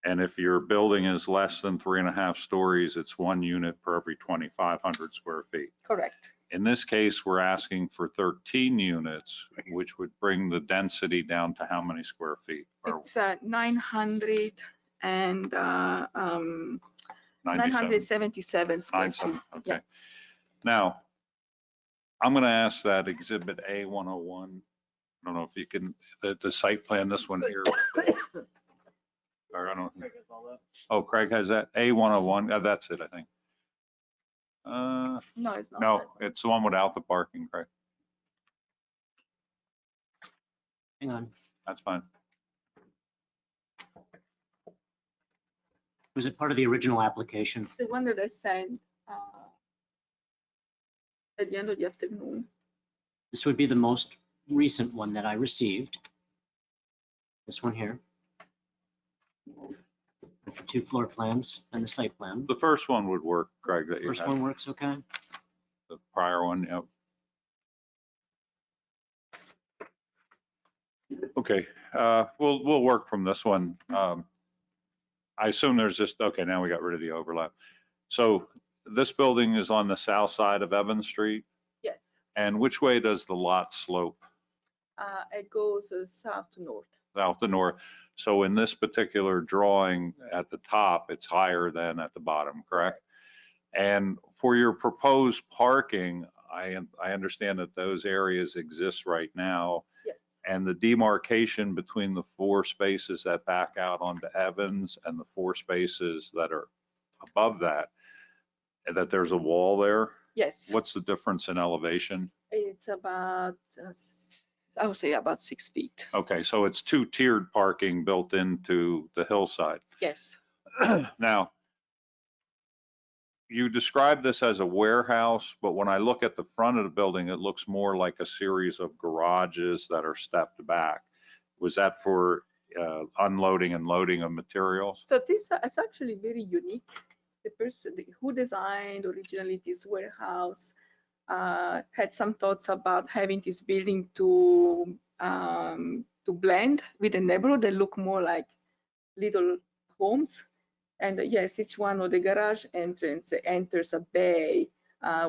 And if your building is less than 3.5 stories, it's 1 unit per every 2,500 square feet. Correct. In this case, we're asking for 13 units, which would bring the density down to how many square feet? It's 977 square feet. Okay. Yeah. Now, I'm going to ask that exhibit A101. I don't know if you can, the site plan, this one here. Or I don't. Oh, Craig has that A101. That's it, I think. No, it's not. No, it's the one without the parking, Craig. Hang on. That's fine. Was it part of the original application? The one that I sent at the end of the afternoon. This would be the most recent one that I received. This one here. With the 2 floor plans and the site plan. The first one would work, Craig, that you First had. one works okay? The prior one, yep. Okay, we'll work from this one. I assume there's just, okay, now we got rid of the overlap. So this building is on the south side of Evans Street? Yes. And which way does the lot slope? It goes south to north. South to north. So in this particular drawing at the top, it's higher than at the bottom, correct? And for your proposed parking, I understand that those areas exist right now. Yes. And the demarcation between the 4 spaces that back out onto Evans and the 4 spaces that are above that, and that there's a wall there? Yes. What's the difference in elevation? It's about, I would say about 6 feet. Okay, so it's 2-tiered parking built into the hillside. Yes. Now, you described this as a warehouse, but when I look at the front of the building, it looks more like a series of garages that are stepped back. Was that for unloading and loading of materials? So this is actually very unique. The person who designed originally this warehouse had some thoughts about having this building to blend with the neighborhood and look more like little homes. And yes, each one of the garage entrance enters a bay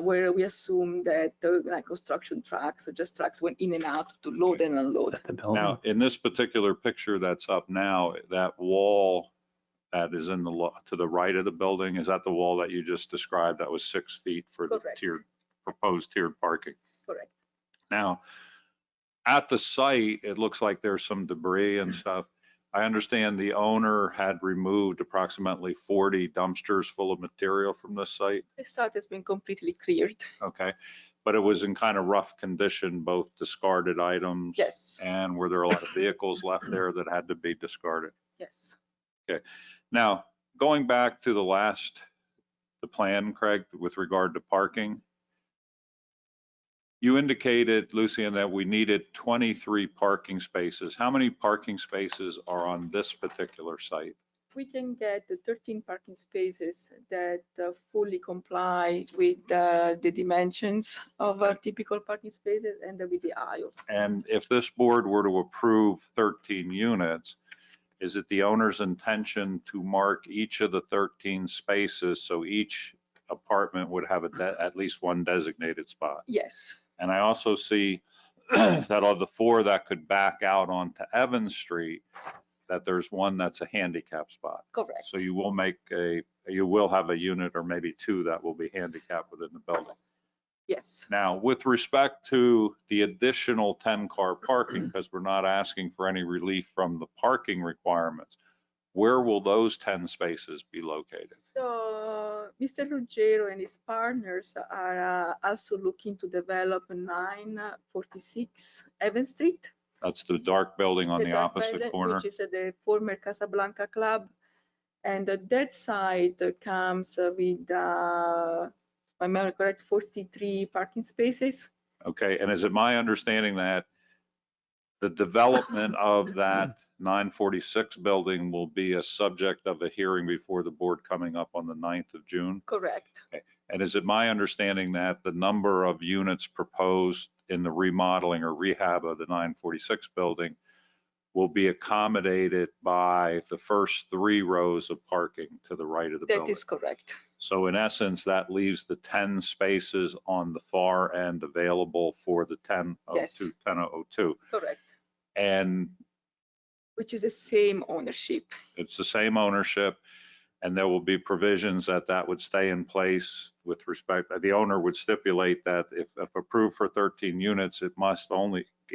where we assume that like construction trucks or just trucks went in and out to load and unload. Now, in this particular picture that's up now, that wall that is in to the right of the building, is that the wall that you just described that was 6 feet for the proposed tiered parking? Correct. Now, at the site, it looks like there's some debris and stuff. I understand the owner had removed approximately 40 dumpsters full of material from this site. The site has been completely cleared. Okay, but it was in kind of rough condition, both discarded items. Yes. And were there a lot of vehicles left there that had to be discarded? Yes. Okay, now going back to the plan, Craig, with regard to parking. You indicated, Lucian, that we needed 23 parking spaces. How many parking spaces are on this particular site? We can get the 13 parking spaces that fully comply with the dimensions of typical parking spaces and with the aisles. And if this board were to approve 13 units, is it the owner's intention to mark each of the 13 spaces so each apartment would have at least one designated spot? Yes. And I also see that of the 4 that could back out onto Evans Street, that there's one that's a handicap spot. Correct. So you will have a unit or maybe 2 that will be handicapped within the building. Yes. Now, with respect to the additional 10-car parking, because we're not asking for any relief from the parking requirements, where will those 10 spaces be located? So Mr. Ruggiero and his partners are also looking to develop 946 Evans Street. That's the dark building on the dark opposite building, corner. which is the former Casablanca Club. And that side comes with, if I'm correct, 43 parking spaces. Okay, and is it my understanding that the development of that 946 building will be a subject of a hearing before the board coming up on the 9th of June? Correct. Okay. And is it my understanding that the number of units proposed in the remodeling or rehab of the 946 building will be accommodated by the first 3 rows of parking to the right of the building? That is correct. So in essence, that leaves the 10 spaces on the far end available for the 1002, 1002. Correct. And which is the same ownership. it's the same ownership, and there will be provisions that would stay in place with respect, the owner would stipulate that if approved for 13 units, it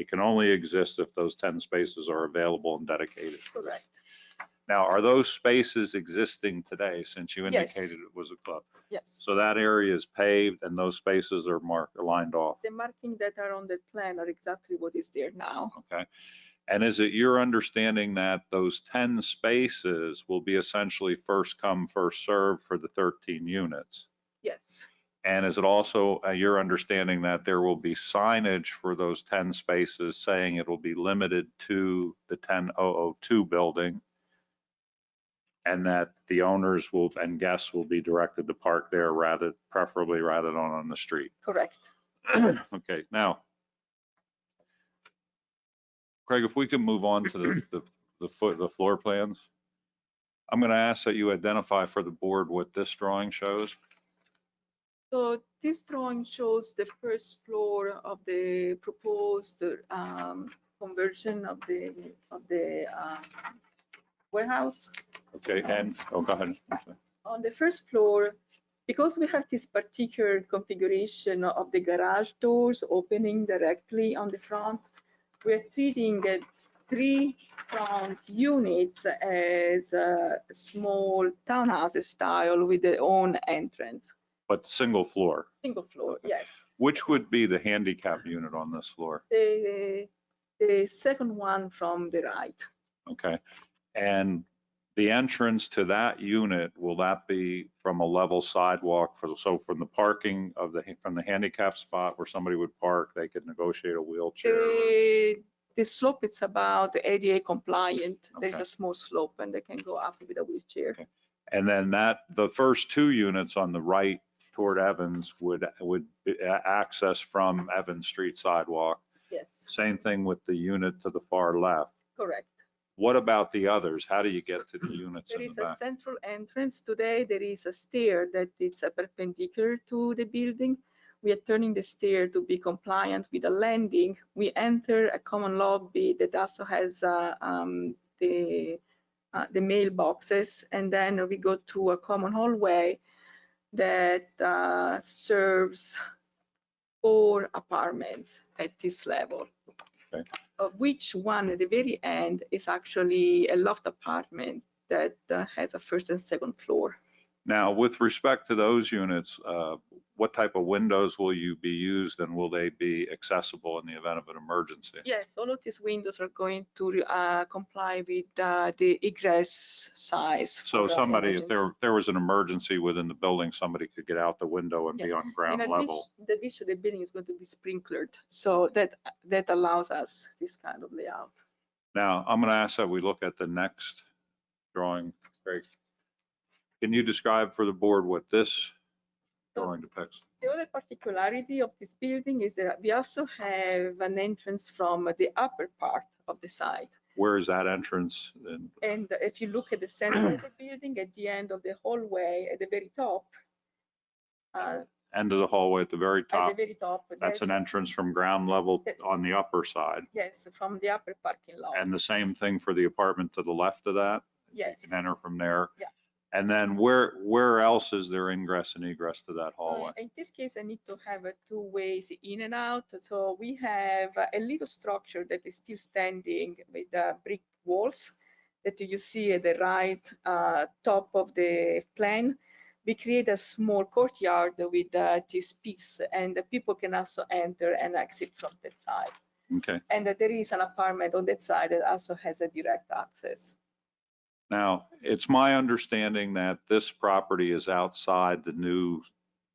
can only exist if those 10 spaces are available and dedicated. Correct. Now, are those spaces existing today, since you Yes. indicated it was a club? Yes. So that area is paved and those spaces are lined off? The marking that are on the plan are exactly what is there now. Okay. And is it your understanding that those 10 spaces will be essentially first come, first served for the 13 units? Yes. And is it also your understanding that there will be signage for those 10 spaces saying it will be limited to the 10002 building, and that the owners and guests will be directed to park there preferably rather than on the street? Correct. Okay, now, Craig, if we can move on to the floor plans. I'm going to ask that you identify for the board what this drawing shows. So this drawing shows the first floor of the proposed conversion of the warehouse. Okay, and, oh, go ahead. On the first floor, because we have this particular configuration of the garage doors opening directly on the front, we're treating 3 front units as a small townhouse style with their own entrance. But single floor. Single floor, yes. Which would be the handicap unit on this floor? The second one from the right. Okay, and the entrance to that unit, will that be from a level sidewalk so from the parking from the handicap spot where somebody would park, they could negotiate a wheelchair? The slope is about ADA compliant. Okay. There's a small slope and they can go up with a wheelchair. Okay. And then the first 2 units on the right toward Evans would access from Evans Street sidewalk. Yes. Same thing with the unit to the far left. Correct. What about the others? How do you get to the units There in is the a back? central entrance today. There is a stair that it's a perpendicular to the building. We are turning the stair to be compliant with a landing. We enter a common lobby that also has the mailboxes, and then we go to a common hallway that serves 4 apartments at this level. Okay. Of which one at the very end is actually a loft apartment that has a first and second floor. Now, with respect to those units, what type of windows will you be used, and will they be accessible in the event of an emergency? Yes, all of these windows are going to comply with the egress size. So for, somebody, if emergency. there was an emergency within the building, somebody could get out the window and be on ground level. The addition, the building is going to be sprinklered, so that allows us this kind of layout. Now, I'm going to ask that we look at the next drawing. Craig, can you describe for the board what this drawing depicts? The other particularity of this building is that we also have an entrance from the upper part of the site. Where is that entrance? And if you look at the center of the building, at the end of the hallway, at the very top. End of the hallway at the very top. At the very top. That's an entrance from ground level on the upper side. Yes, from the upper parking lot. And the same thing for the apartment to the left of that? Yes. You can enter from there. Yeah. And then where else is there ingress and egress to that So hallway? in this case, I need to have two ways in and out. So we have a little structure that is still standing with brick walls that you see at the right top of the plan. We create a small courtyard with this piece, and the people can also enter and exit from that side. Okay. And there is an apartment on that side that also has a direct access. Now, it's my understanding that this property is outside the new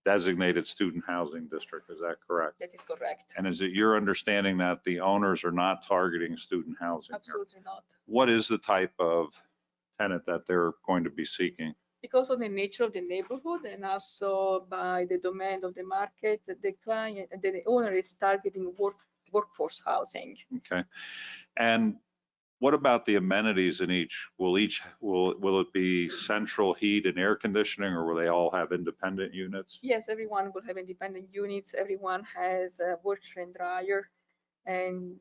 designated student housing district. Is that correct? That is correct. And is it your understanding that the owners are not targeting student housing here? Absolutely not. What is the type of tenant that they're going to be seeking? Because of the nature of the neighborhood and also by the demand of the market, the owner is targeting workforce housing. Okay. And what about the amenities in each? Will it be central heat and air conditioning, or will they all have independent units? Yes, everyone will have independent units. Everyone has a washer and dryer, and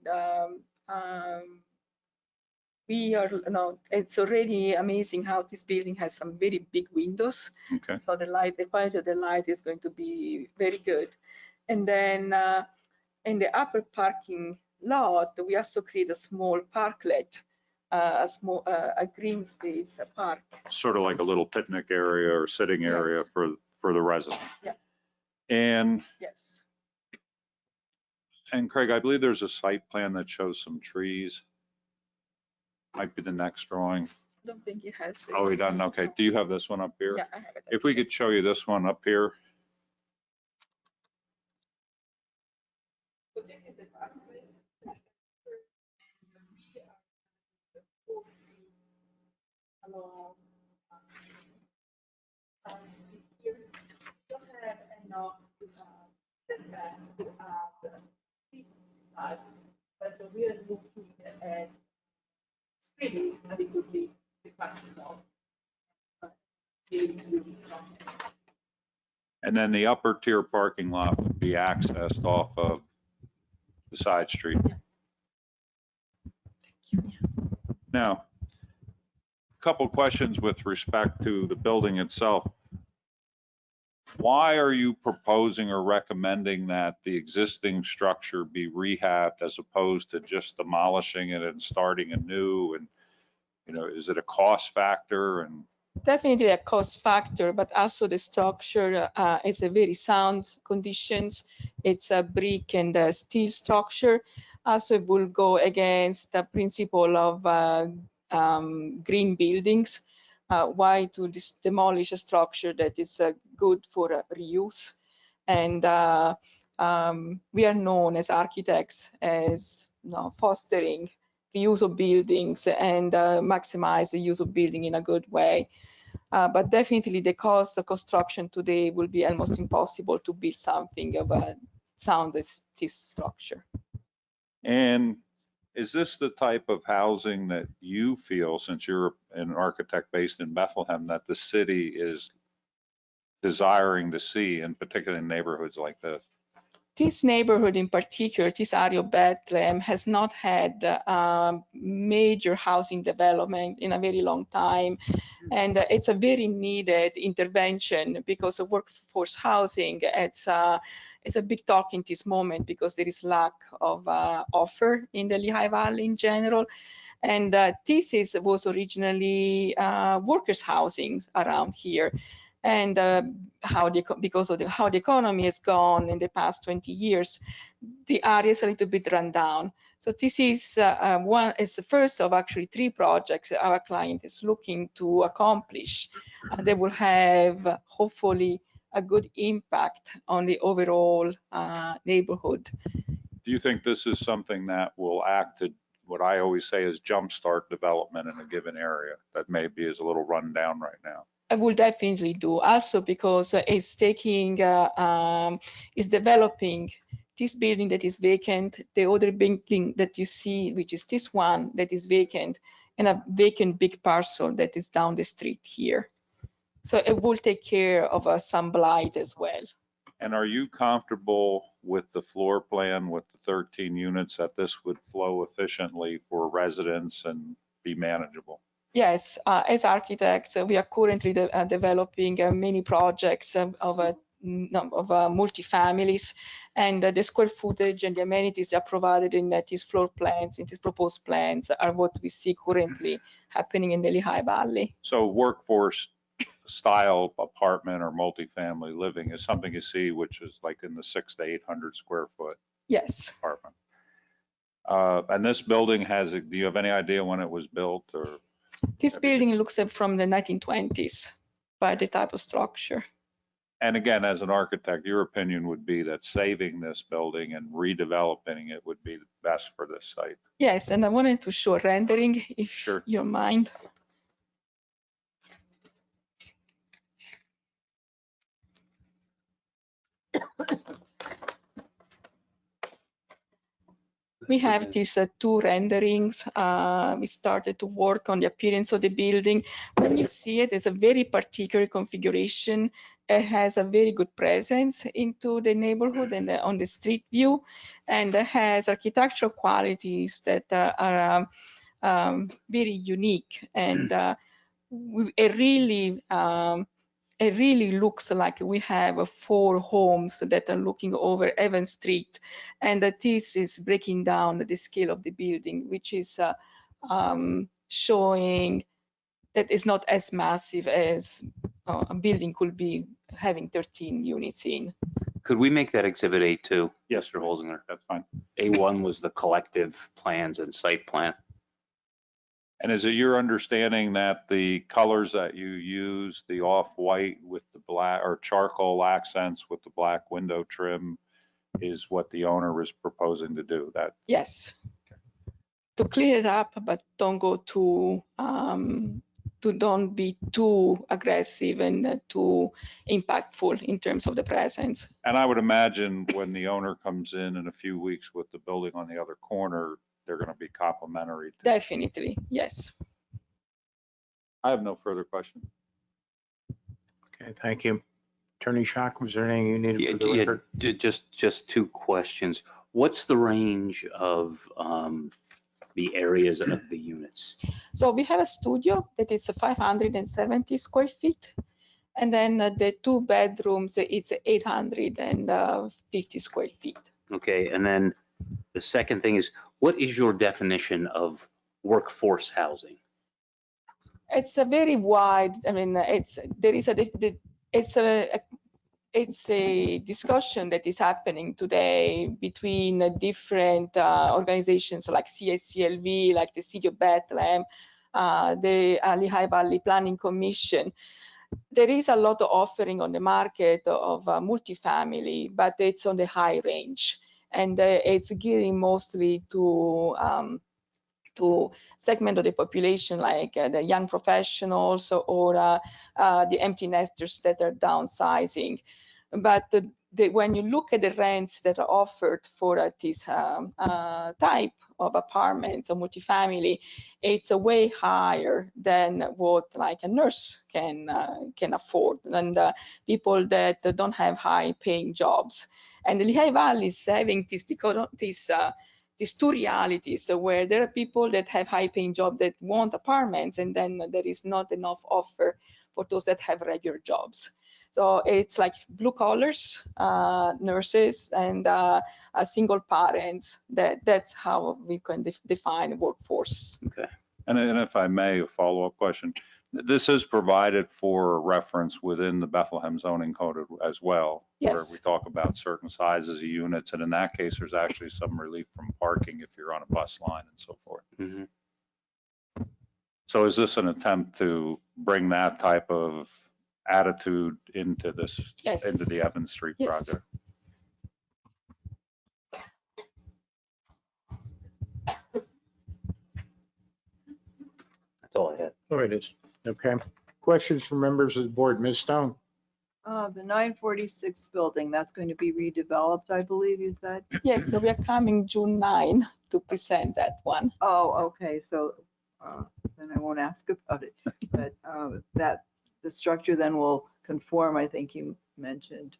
it's already amazing how this building has some very big windows. Okay. So the quality of the light is going to be very good. And then in the upper parking lot, we also create a small parklet, a green space, a park. Sort of like a little picnic area or sitting area for the residents. Yeah. And yes. And Craig, I believe there's a site plan that shows some trees. Might be the next drawing. I don't think it has. Oh, we done? Okay. Do you have this one up here? Yeah, I have it. If we could show you this one up here. So this is the parklet. Along here, don't have enough setback to add this side, but we are looking at spreading a little bit the parking lot. And then the upper tier parking lot would be accessed off of the side street. Now, a couple questions with respect to the building itself. Why are you proposing or recommending that the existing structure be rehabbed as opposed to just demolishing it and starting anew? And, you know, is it a cost factor? And definitely a cost factor, but also the structure is a very sound conditions. It's a brick and a steel structure. Also, it will go against the principle of green buildings. Why to demolish a structure that is good for reuse? And we are known as architects as fostering reuse of buildings and maximize the use of building in a good way. But definitely the cost of construction today will be almost impossible to build something of a sound as this structure. And is this the type of housing that you feel, since you're an architect based in Bethlehem, that the city is desiring to see, in particular in neighborhoods like this? This neighborhood in particular, this area of Bethlehem, has not had major housing development in a very long time. And it's a very needed intervention because of workforce housing. It's a big talk in this moment because there is lack of offer in the Lehigh Valley in general. And this was originally workers' housing around here. And because of how the economy has gone in the past 20 years, the area is a little bit run down. So this is the first of actually 3 projects our client is looking to accomplish. They will have hopefully a good impact on the overall neighborhood. Do you think this is something that will act to what I always say is jumpstart development in a given area that maybe is a little run down right now? I will definitely do, also because it's taking, is developing this building that is vacant, the other building that you see, which is this one that is vacant, and a vacant big parcel that is down the street here. So it will take care of some blight as well. And are you comfortable with the floor plan with the 13 units that this would flow efficiently for residents and be manageable? Yes, as architects, we are currently developing many projects of multifamilies, and the square footage and the amenities are provided in these floor plans, in these proposed plans, are what we see currently happening in the Lehigh Valley. So workforce style apartment or multifamily living is something you see, which is like in the 600 to 800 square foot Yes. apartment. And this building has, do you have any idea when it was built or? This building looks from the 1920s by the type of structure. And again, as an architect, your opinion would be that saving this building and redeveloping it would be the best for this site. Yes, and I wanted to show a rendering, if Sure. you don't mind. We have these two renderings. We started to work on the appearance of the building. When you see it, it's a very particular configuration. It has a very good presence into the neighborhood and on the street view, and it has architectural qualities that are very unique, and it really looks like we have 4 homes that are looking over Evans Street, and that this is breaking down the scale of the building, which is showing that it's not as massive as a building could be having 13 units in. Could we make that exhibit A2? Yes, Mr. Holzinger. That's fine. A1 was the collective plans and site plan. And is it your understanding that the colors that you use, the off-white with the black or charcoal accents with the black window trim, is what the owner was proposing to do? That Yes. To clear it up, but don't go too, don't be too aggressive and too impactful in terms of the presence. And I would imagine when the owner comes in a few weeks with the building on the other corner, they're going to be complementary. Definitely, yes. I have no further questions. Okay, thank you. Attorney Schock, was there anything you needed for the record? Just 2 questions. What's the range of the areas of the units? So we have a studio that is 570 square feet. And then the 2 bedrooms, it's 850 square feet. Okay, and then the second thing is, what is your definition of workforce housing? It's a very wide, I mean, it's a discussion that is happening today between different organizations like CSCLV, like the City of Bethlehem, the Lehigh Valley Planning Commission. There is a lot of offering on the market of multifamily, but it's on the high range, and it's gearing mostly to segment of the population, like the young professionals or the empty nesters that are downsizing. But when you look at the rents that are offered for this type of apartments or multifamily, it's way higher than what like a nurse can afford, and people that don't have high paying jobs. And the Lehigh Valley is having these 2 realities where there are people that have high paying jobs that want apartments, and then there is not enough offer for those that have regular jobs. So it's like blue collars, nurses, and single parents. That's how we can define workforce. Okay. And if I may, a follow-up question. This is provided for reference within the Bethlehem zoning code as well, where Yes. we talk about certain sizes of units. And in that case, there's actually some relief from parking if you're on a bus line and so forth. Mm-hmm. So is this an attempt to bring that type of attitude into this, Yes. into the Evans Street Yes. project? That's all I had. Oh, it is. Okay. Questions from members of the board? Ms. Stone? The 946 building, that's going to be redeveloped, I believe you said? Yes, so we are coming June 9 to present that one. Oh, okay, so then I won't ask about it. But that the structure then will conform, I think you mentioned,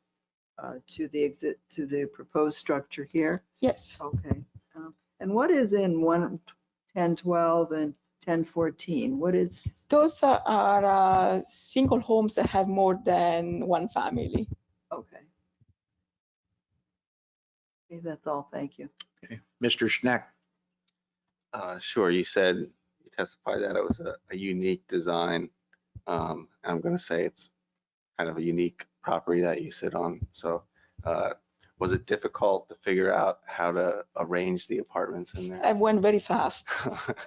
to the proposed structure here? Yes. Okay. And what is in 1012 and 1014. What is, Those are single homes that have more than one family. okay. Okay, that's all. Thank you. Okay. Mr. Schneck. Sure, you said, you testified that it was a unique design. I'm going to say it's kind of a unique property that you sit on. So was it difficult to figure out how to arrange the apartments in there? I went very fast,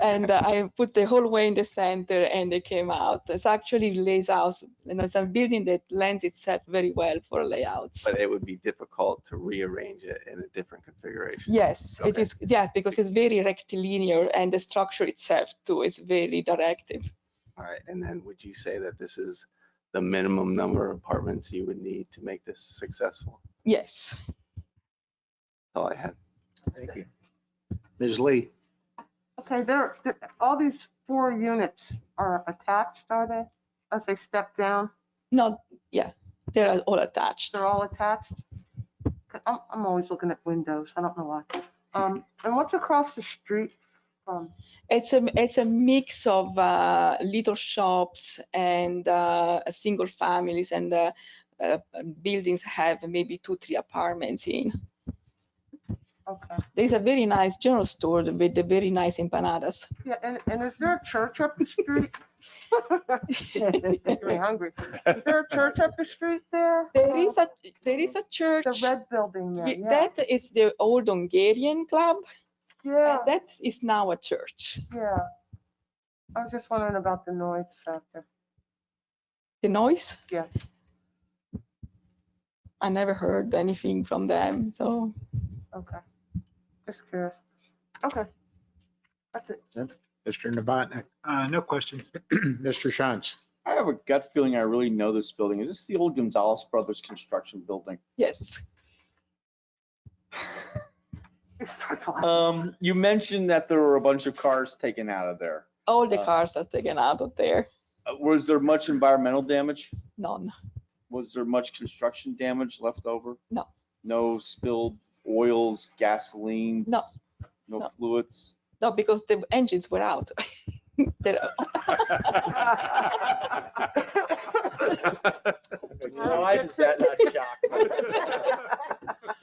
and I put the whole way in the center, and they came out. It's actually lays out, it's a building that lends itself very well for layouts. But it would be difficult to rearrange it in a different configuration. Yes, it is. Yeah, because it's very rectilinear, and the structure itself too is very directive. All right, and then would you say that this is the minimum number of apartments you would need to make this successful? Yes. That's all I had. Thank you. Ms. Lee. Okay, all these 4 units are attached, are they? As they step down, No, yeah, they're all attached. they're all attached? I'm always looking at windows. I don't know why. And what's across the street from? It's a mix of little shops and single families, and buildings have maybe 2-3 apartments in. Okay. There's a very nice general store with the very nice empanadas. Yeah, and is there a church up the street? Making me hungry. Is there a church up the street there? There is a church. The red building there, yeah. That is the old Hungarian club. Yeah. And that is now a church. Yeah. I was just wondering about the noise factor. The noise? Yeah. I never heard anything from them, so. Okay. Just curious. Okay. That's it. Mr. Novotny. No questions. Mr. Shantz. I have a gut feeling I really know this building. Is this the old Gonzalez Brothers construction building? Yes. You mentioned that there were a bunch of cars taken out of there. All the cars are taken out of there. Was there much environmental damage? None. Was there much construction damage left over? No. No spilled oils, gasolines? No. No fluids? No, because the engines were out. Why does that not shock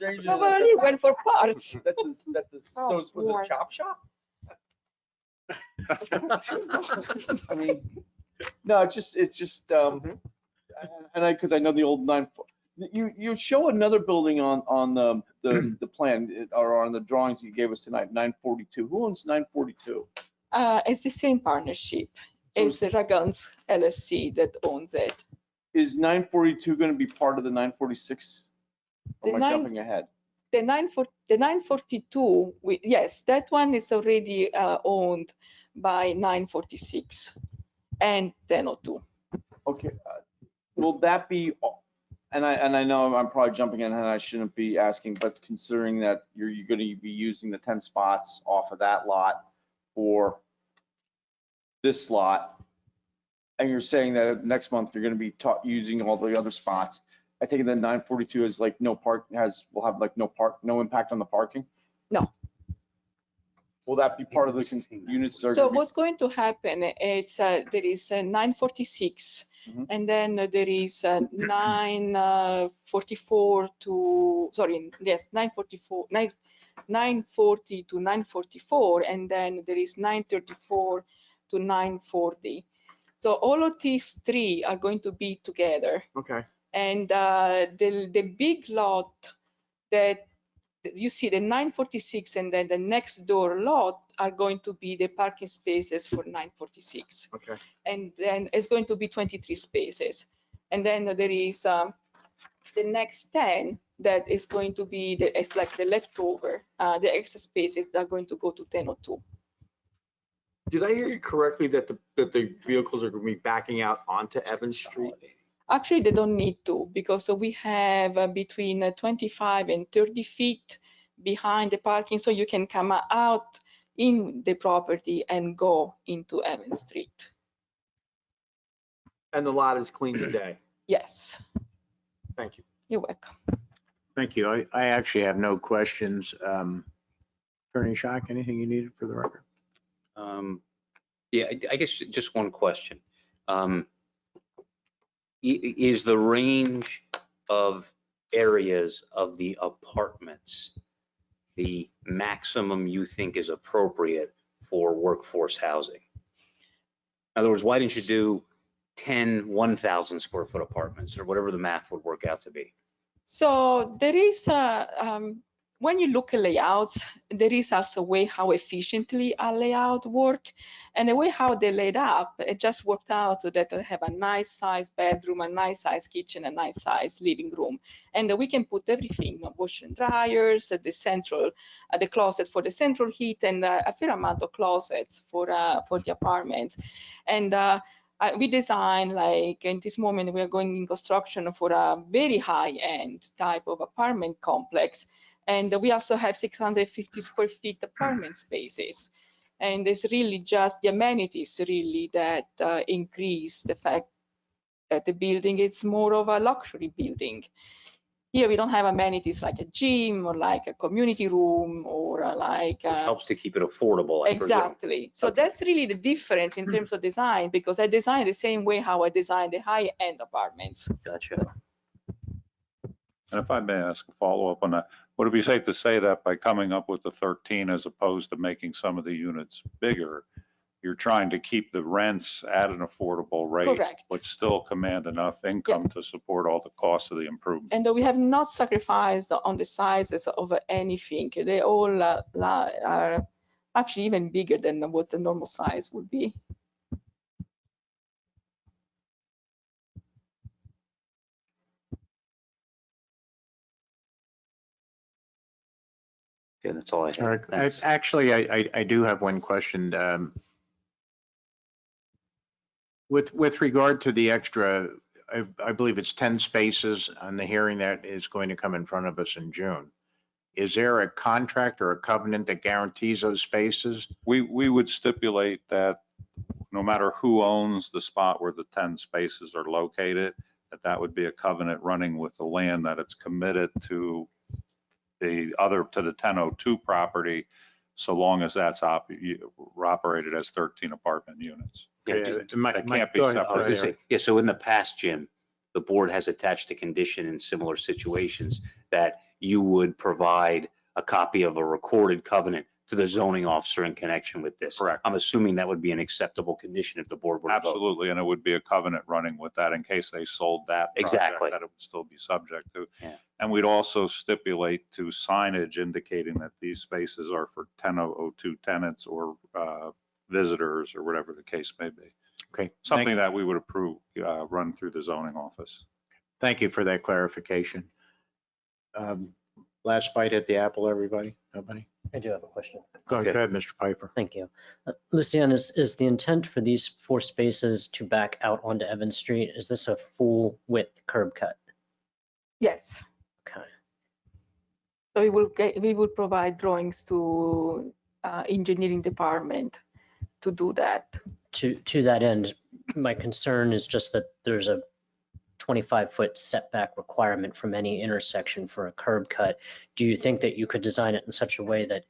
me? Nobody went for parts. So was it a chop shop? I mean, no, it's just, and because I know the old you show another building on the plan or on the drawings you gave us tonight, 942. Who owns 942? It's the same partnership. It's Ragans LLC that owns it. Is 942 going to be part of the 946? Or am I jumping ahead? The 942, yes, that one is already owned by 946 and 1002. Okay, will that be, and I know I'm probably jumping in and I shouldn't be asking, but considering that you're going to be using the 10 spots off of that lot for this lot, and you're saying that next month you're going to be using all the other spots, I take it that 942 is like no impact on the parking? No. Will that be part of the units? So what's going to happen? It's there is a 946, and then there is a 944 to 940 to 944, and then there is 934 to 940. So all of these 3 are going to be together. Okay. And the big lot that you see, the 946 and then the next door lot are going to be the parking spaces for 946. Okay. And then it's going to be 23 spaces. And then there is the next 10 that is going to be, it's like the leftover, the extra spaces that are going to go to 1002. Did I hear you correctly that the vehicles are going to be backing out onto Evans Street? Actually, they don't need to, because we have between 25 and 30 feet behind the parking, so you can come out in the property and go into Evans Street. And the lot is clean today? Yes. Thank you. You're welcome. Thank you. I actually have no questions. Attorney Schock, anything you needed for the record? Yeah, I guess just one question. Is the range of areas of the apartments the maximum you think is appropriate for workforce housing? In other words, why didn't you do 10 1,000 square foot apartments or whatever the math would work out to be? So there is when you look at layouts, there is also a way how efficiently a layout work, and the way how they laid up, it just worked out so that I have a nice size bedroom, a nice size kitchen, a nice size living room, and we can put everything, washer and dryers, the central, the closet for the central heat, and a fair amount of closets for the apartments, and we design, like in this moment, we are going in construction for a very high-end type of apartment complex. And we also have 650 square feet apartment spaces. And it's really just the amenities really that increase the fact that the building is more of a luxury building. Here we don't have amenities like a gym or like a community room or like Which helps to keep it affordable, I presume. exactly. So that's really the difference in terms of design, because I design the same way how I design the high-end apartments. Gotcha. And if I may ask a follow-up on that, would it be safe to say that by coming up with the 13 as opposed to making some of the units bigger, you're trying to keep the rents at an affordable rate, Correct. but still command enough income to support all the costs of the improvement? And we have not sacrificed on the sizes of anything. They all are actually even bigger than what the normal size would be. Okay, that's all I have. Eric, Thanks. actually, I do have one question. With regard to the extra, I believe it's 10 spaces on the hearing that is going to come in front of us in June. Is there a contract or a covenant that guarantees those spaces? We would stipulate that no matter who owns the spot where the 10 spaces are located, that would be a covenant running with the land that it's committed to the 1002 property, so long as that's operated as 13 apartment units. Yeah, It can't be I was gonna separate. say, yeah, so in the past, Jim, the board has attached a condition in similar situations that you would provide a copy of a recorded covenant to the zoning officer in connection with this. Correct. I'm assuming that would be an acceptable condition if the board were to vote. Absolutely, and it would be a covenant running with that in case they sold that project, Exactly. that it would still be subject to. Yeah. And we'd also stipulate to signage indicating that these spaces are for 1002 tenants or visitors or whatever the case may be. Okay. Something that we would approve, run through the zoning office. Thank you for that clarification. Last bite at the apple, everybody? Nobody? I do have a question. Go ahead, Mr. Piper. Thank you. Lucian, is the intent for these 4 spaces to back out onto Evans Street? Is this a full width curb cut? Yes. Okay. So we will provide drawings to engineering department to do that. To that end, my concern is just that there's a 25-foot setback requirement from any intersection for a curb cut. Do you think that you could design it in such a way that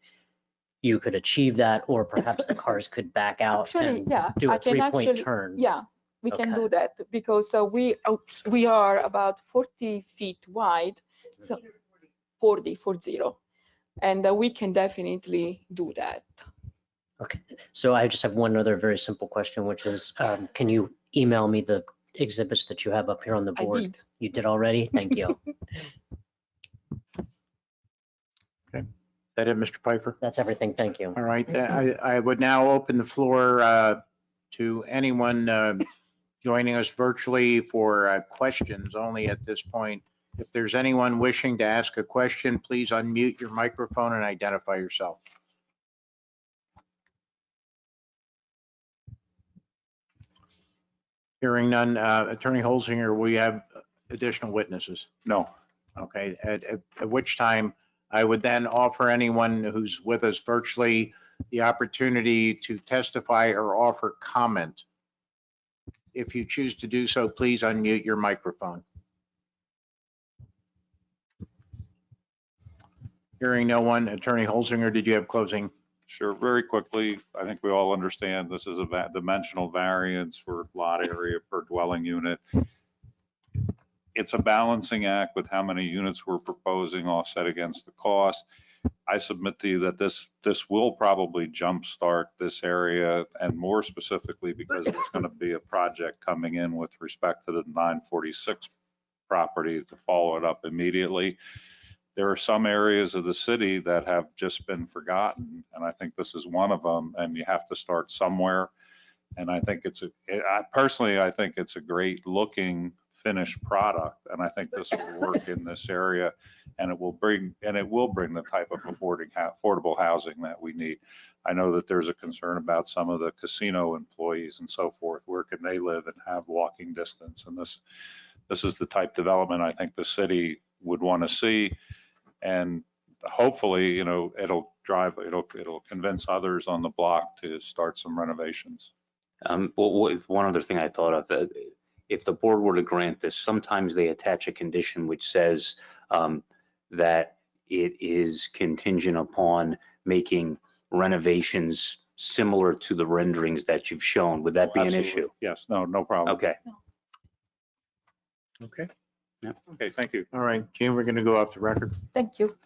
you could achieve that, or perhaps the cars could back out Actually, and yeah, do I a can 3-point actually, turn? yeah, we can Okay. do that because we are about 40 feet wide, so 40, and we can definitely do that. Okay, so I just have one other very simple question, which is, can you email me the exhibits that you have up here on the I board? did. You did already? Thank you. Okay. Is that it, Mr. Piper? That's everything. Thank you. All right. I would now open the floor to anyone joining us virtually for questions only at this point. If there's anyone wishing to ask a question, please unmute your microphone and identify yourself. Hearing none, Attorney Holzinger, will you have additional witnesses? No. Okay, at which time I would then offer anyone who's with us virtually the opportunity to testify or offer comment. If you choose to do so, please unmute your microphone. Hearing no one, Attorney Holzinger, did you have closing Sure, very quickly, I think we all understand this is a dimensional variance for lot area per dwelling unit. It's a balancing act with how many units we're proposing offset against the cost. I submit to you that this will probably jumpstart this area, and more specifically because there's going to be a project coming in with respect to the 946 property to follow it up immediately. There are some areas of the city that have just been forgotten, and I think this is one of them, and you have to start somewhere. And I think personally, I think it's a great looking finished product, and I think this will work in this area, and it will bring the type of affordable housing that we need. I know that there's a concern about some of the casino employees and so forth. Where can they live and have walking distance? And this is the type development I think the city would want to see. And hopefully, you know, it'll convince others on the block to start some renovations. Well, one other thing I thought of, if the board were to grant this, sometimes they attach a condition which says that it is contingent upon making renovations similar to the renderings that you've shown. Would that be an Absolutely. issue? Yes, no problem. Okay. Okay. Yeah. Okay, thank you. All right, Gene, we're going to go off the record. Thank you.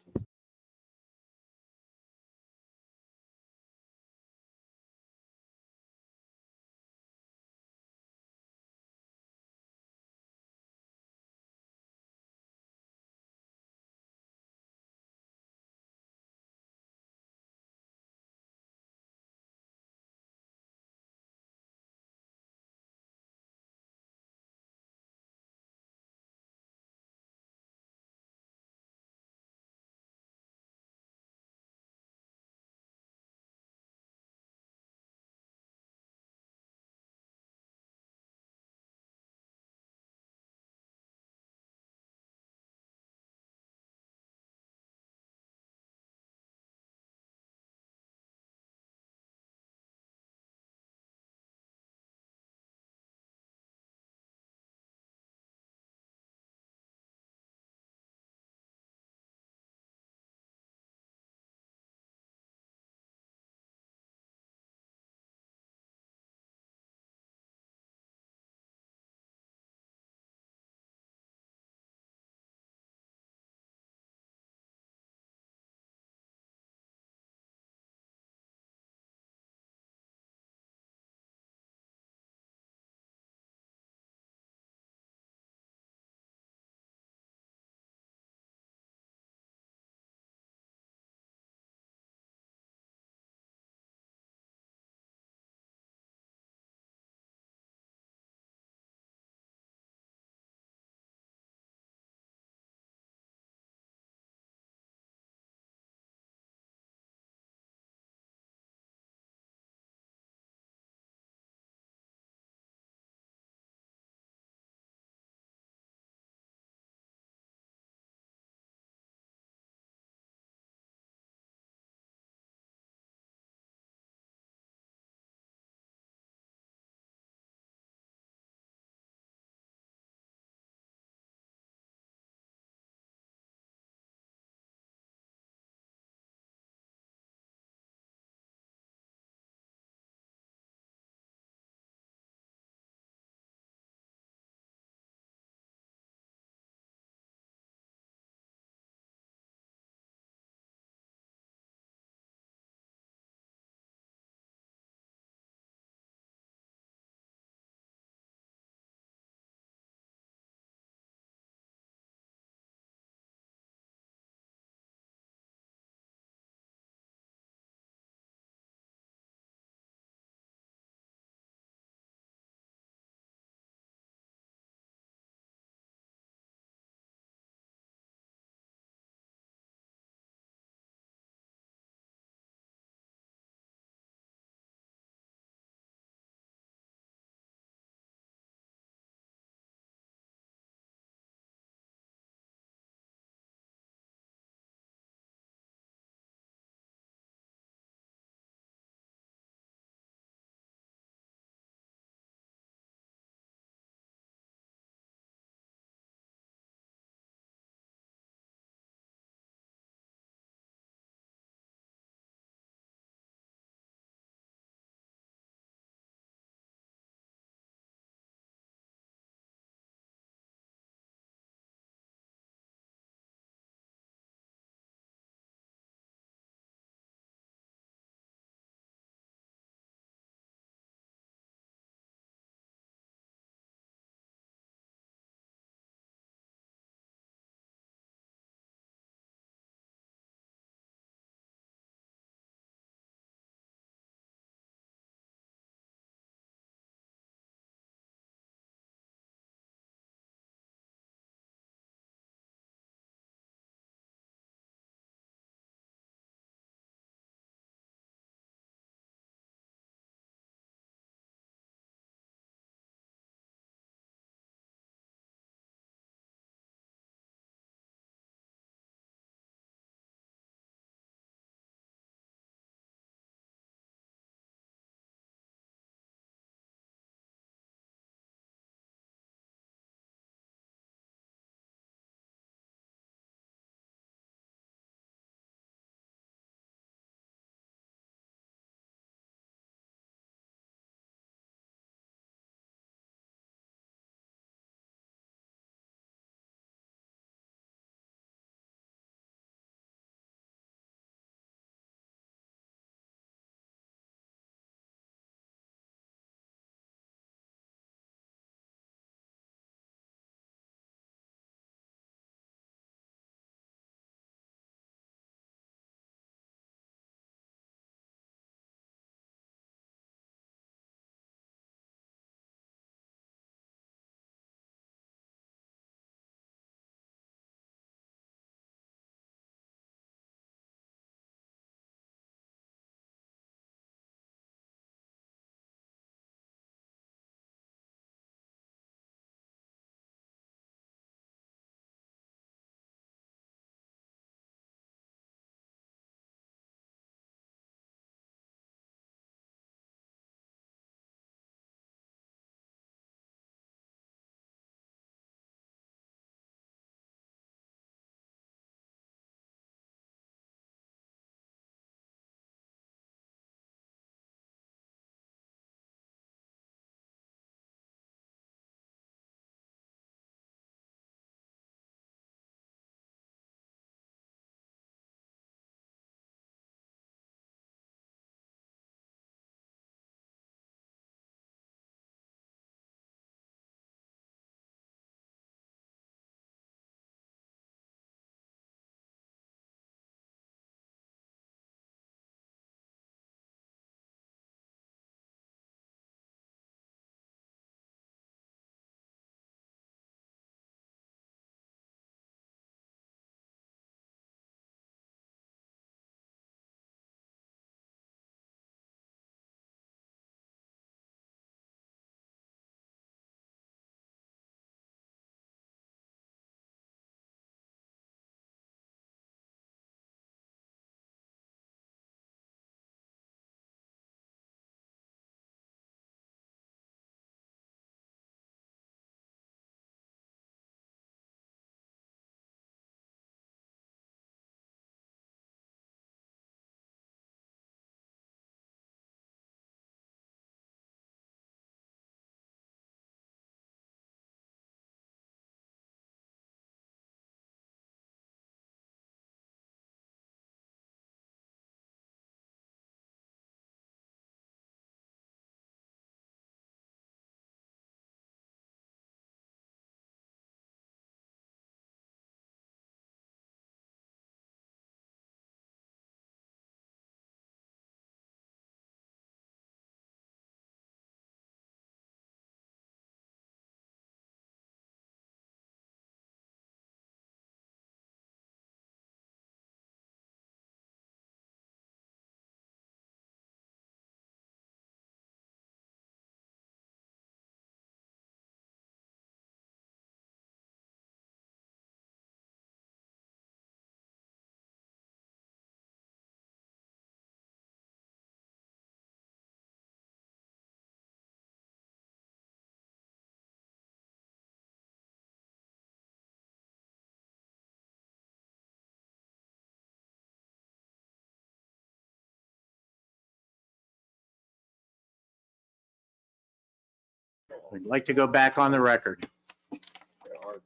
We'd like to go back on the record.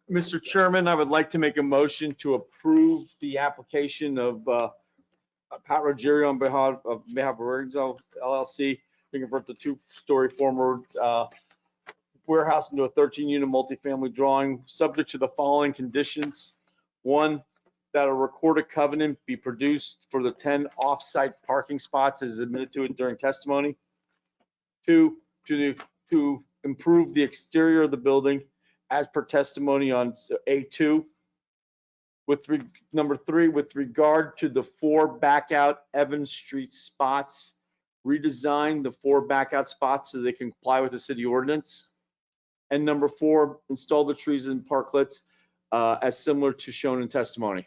Mr. Chairman, I would like to make a motion to approve the application of Pat Ruggiero on behalf of Rinzo LLC to convert the two-story former warehouse into a 13-unit multifamily dwelling, subject to the following conditions. One, that a recorded covenant be produced for the 10 off-site parking spots as admitted to it during testimony. Two, to improve the exterior of the building as per testimony on A2. Number 3, with regard to the 4 back out Evans Street spots, redesign the 4 back out spots so they can comply with the city ordinance. And number 4, install the trees and parklets as similar to shown in testimony.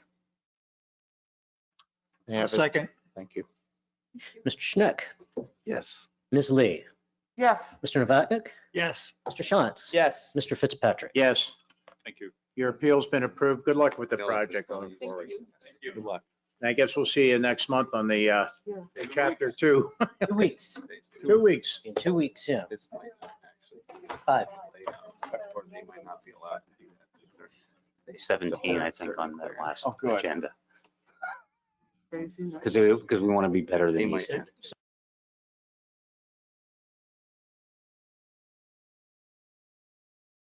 May I have a- Second. Thank you. Mr. Schneck, Yes. Ms. Lee, Yes. Mr. Novotnik, Yes. Mr. Shantz, Yes. Mr. Fitzpatrick. Yes, Thank you. your appeal's been approved. Good luck with the Good luck, project Mr. going Thank forward. Good luck. And I guess we'll see you next month on the chapter 2. 2 weeks. 2 weeks. In 2 weeks, yeah. This might not actually 5. lay out, or they might not be allowed to do that. 17, I think, on that last Oh, good. agenda. Crazy. Because we want to be better They than might Easton.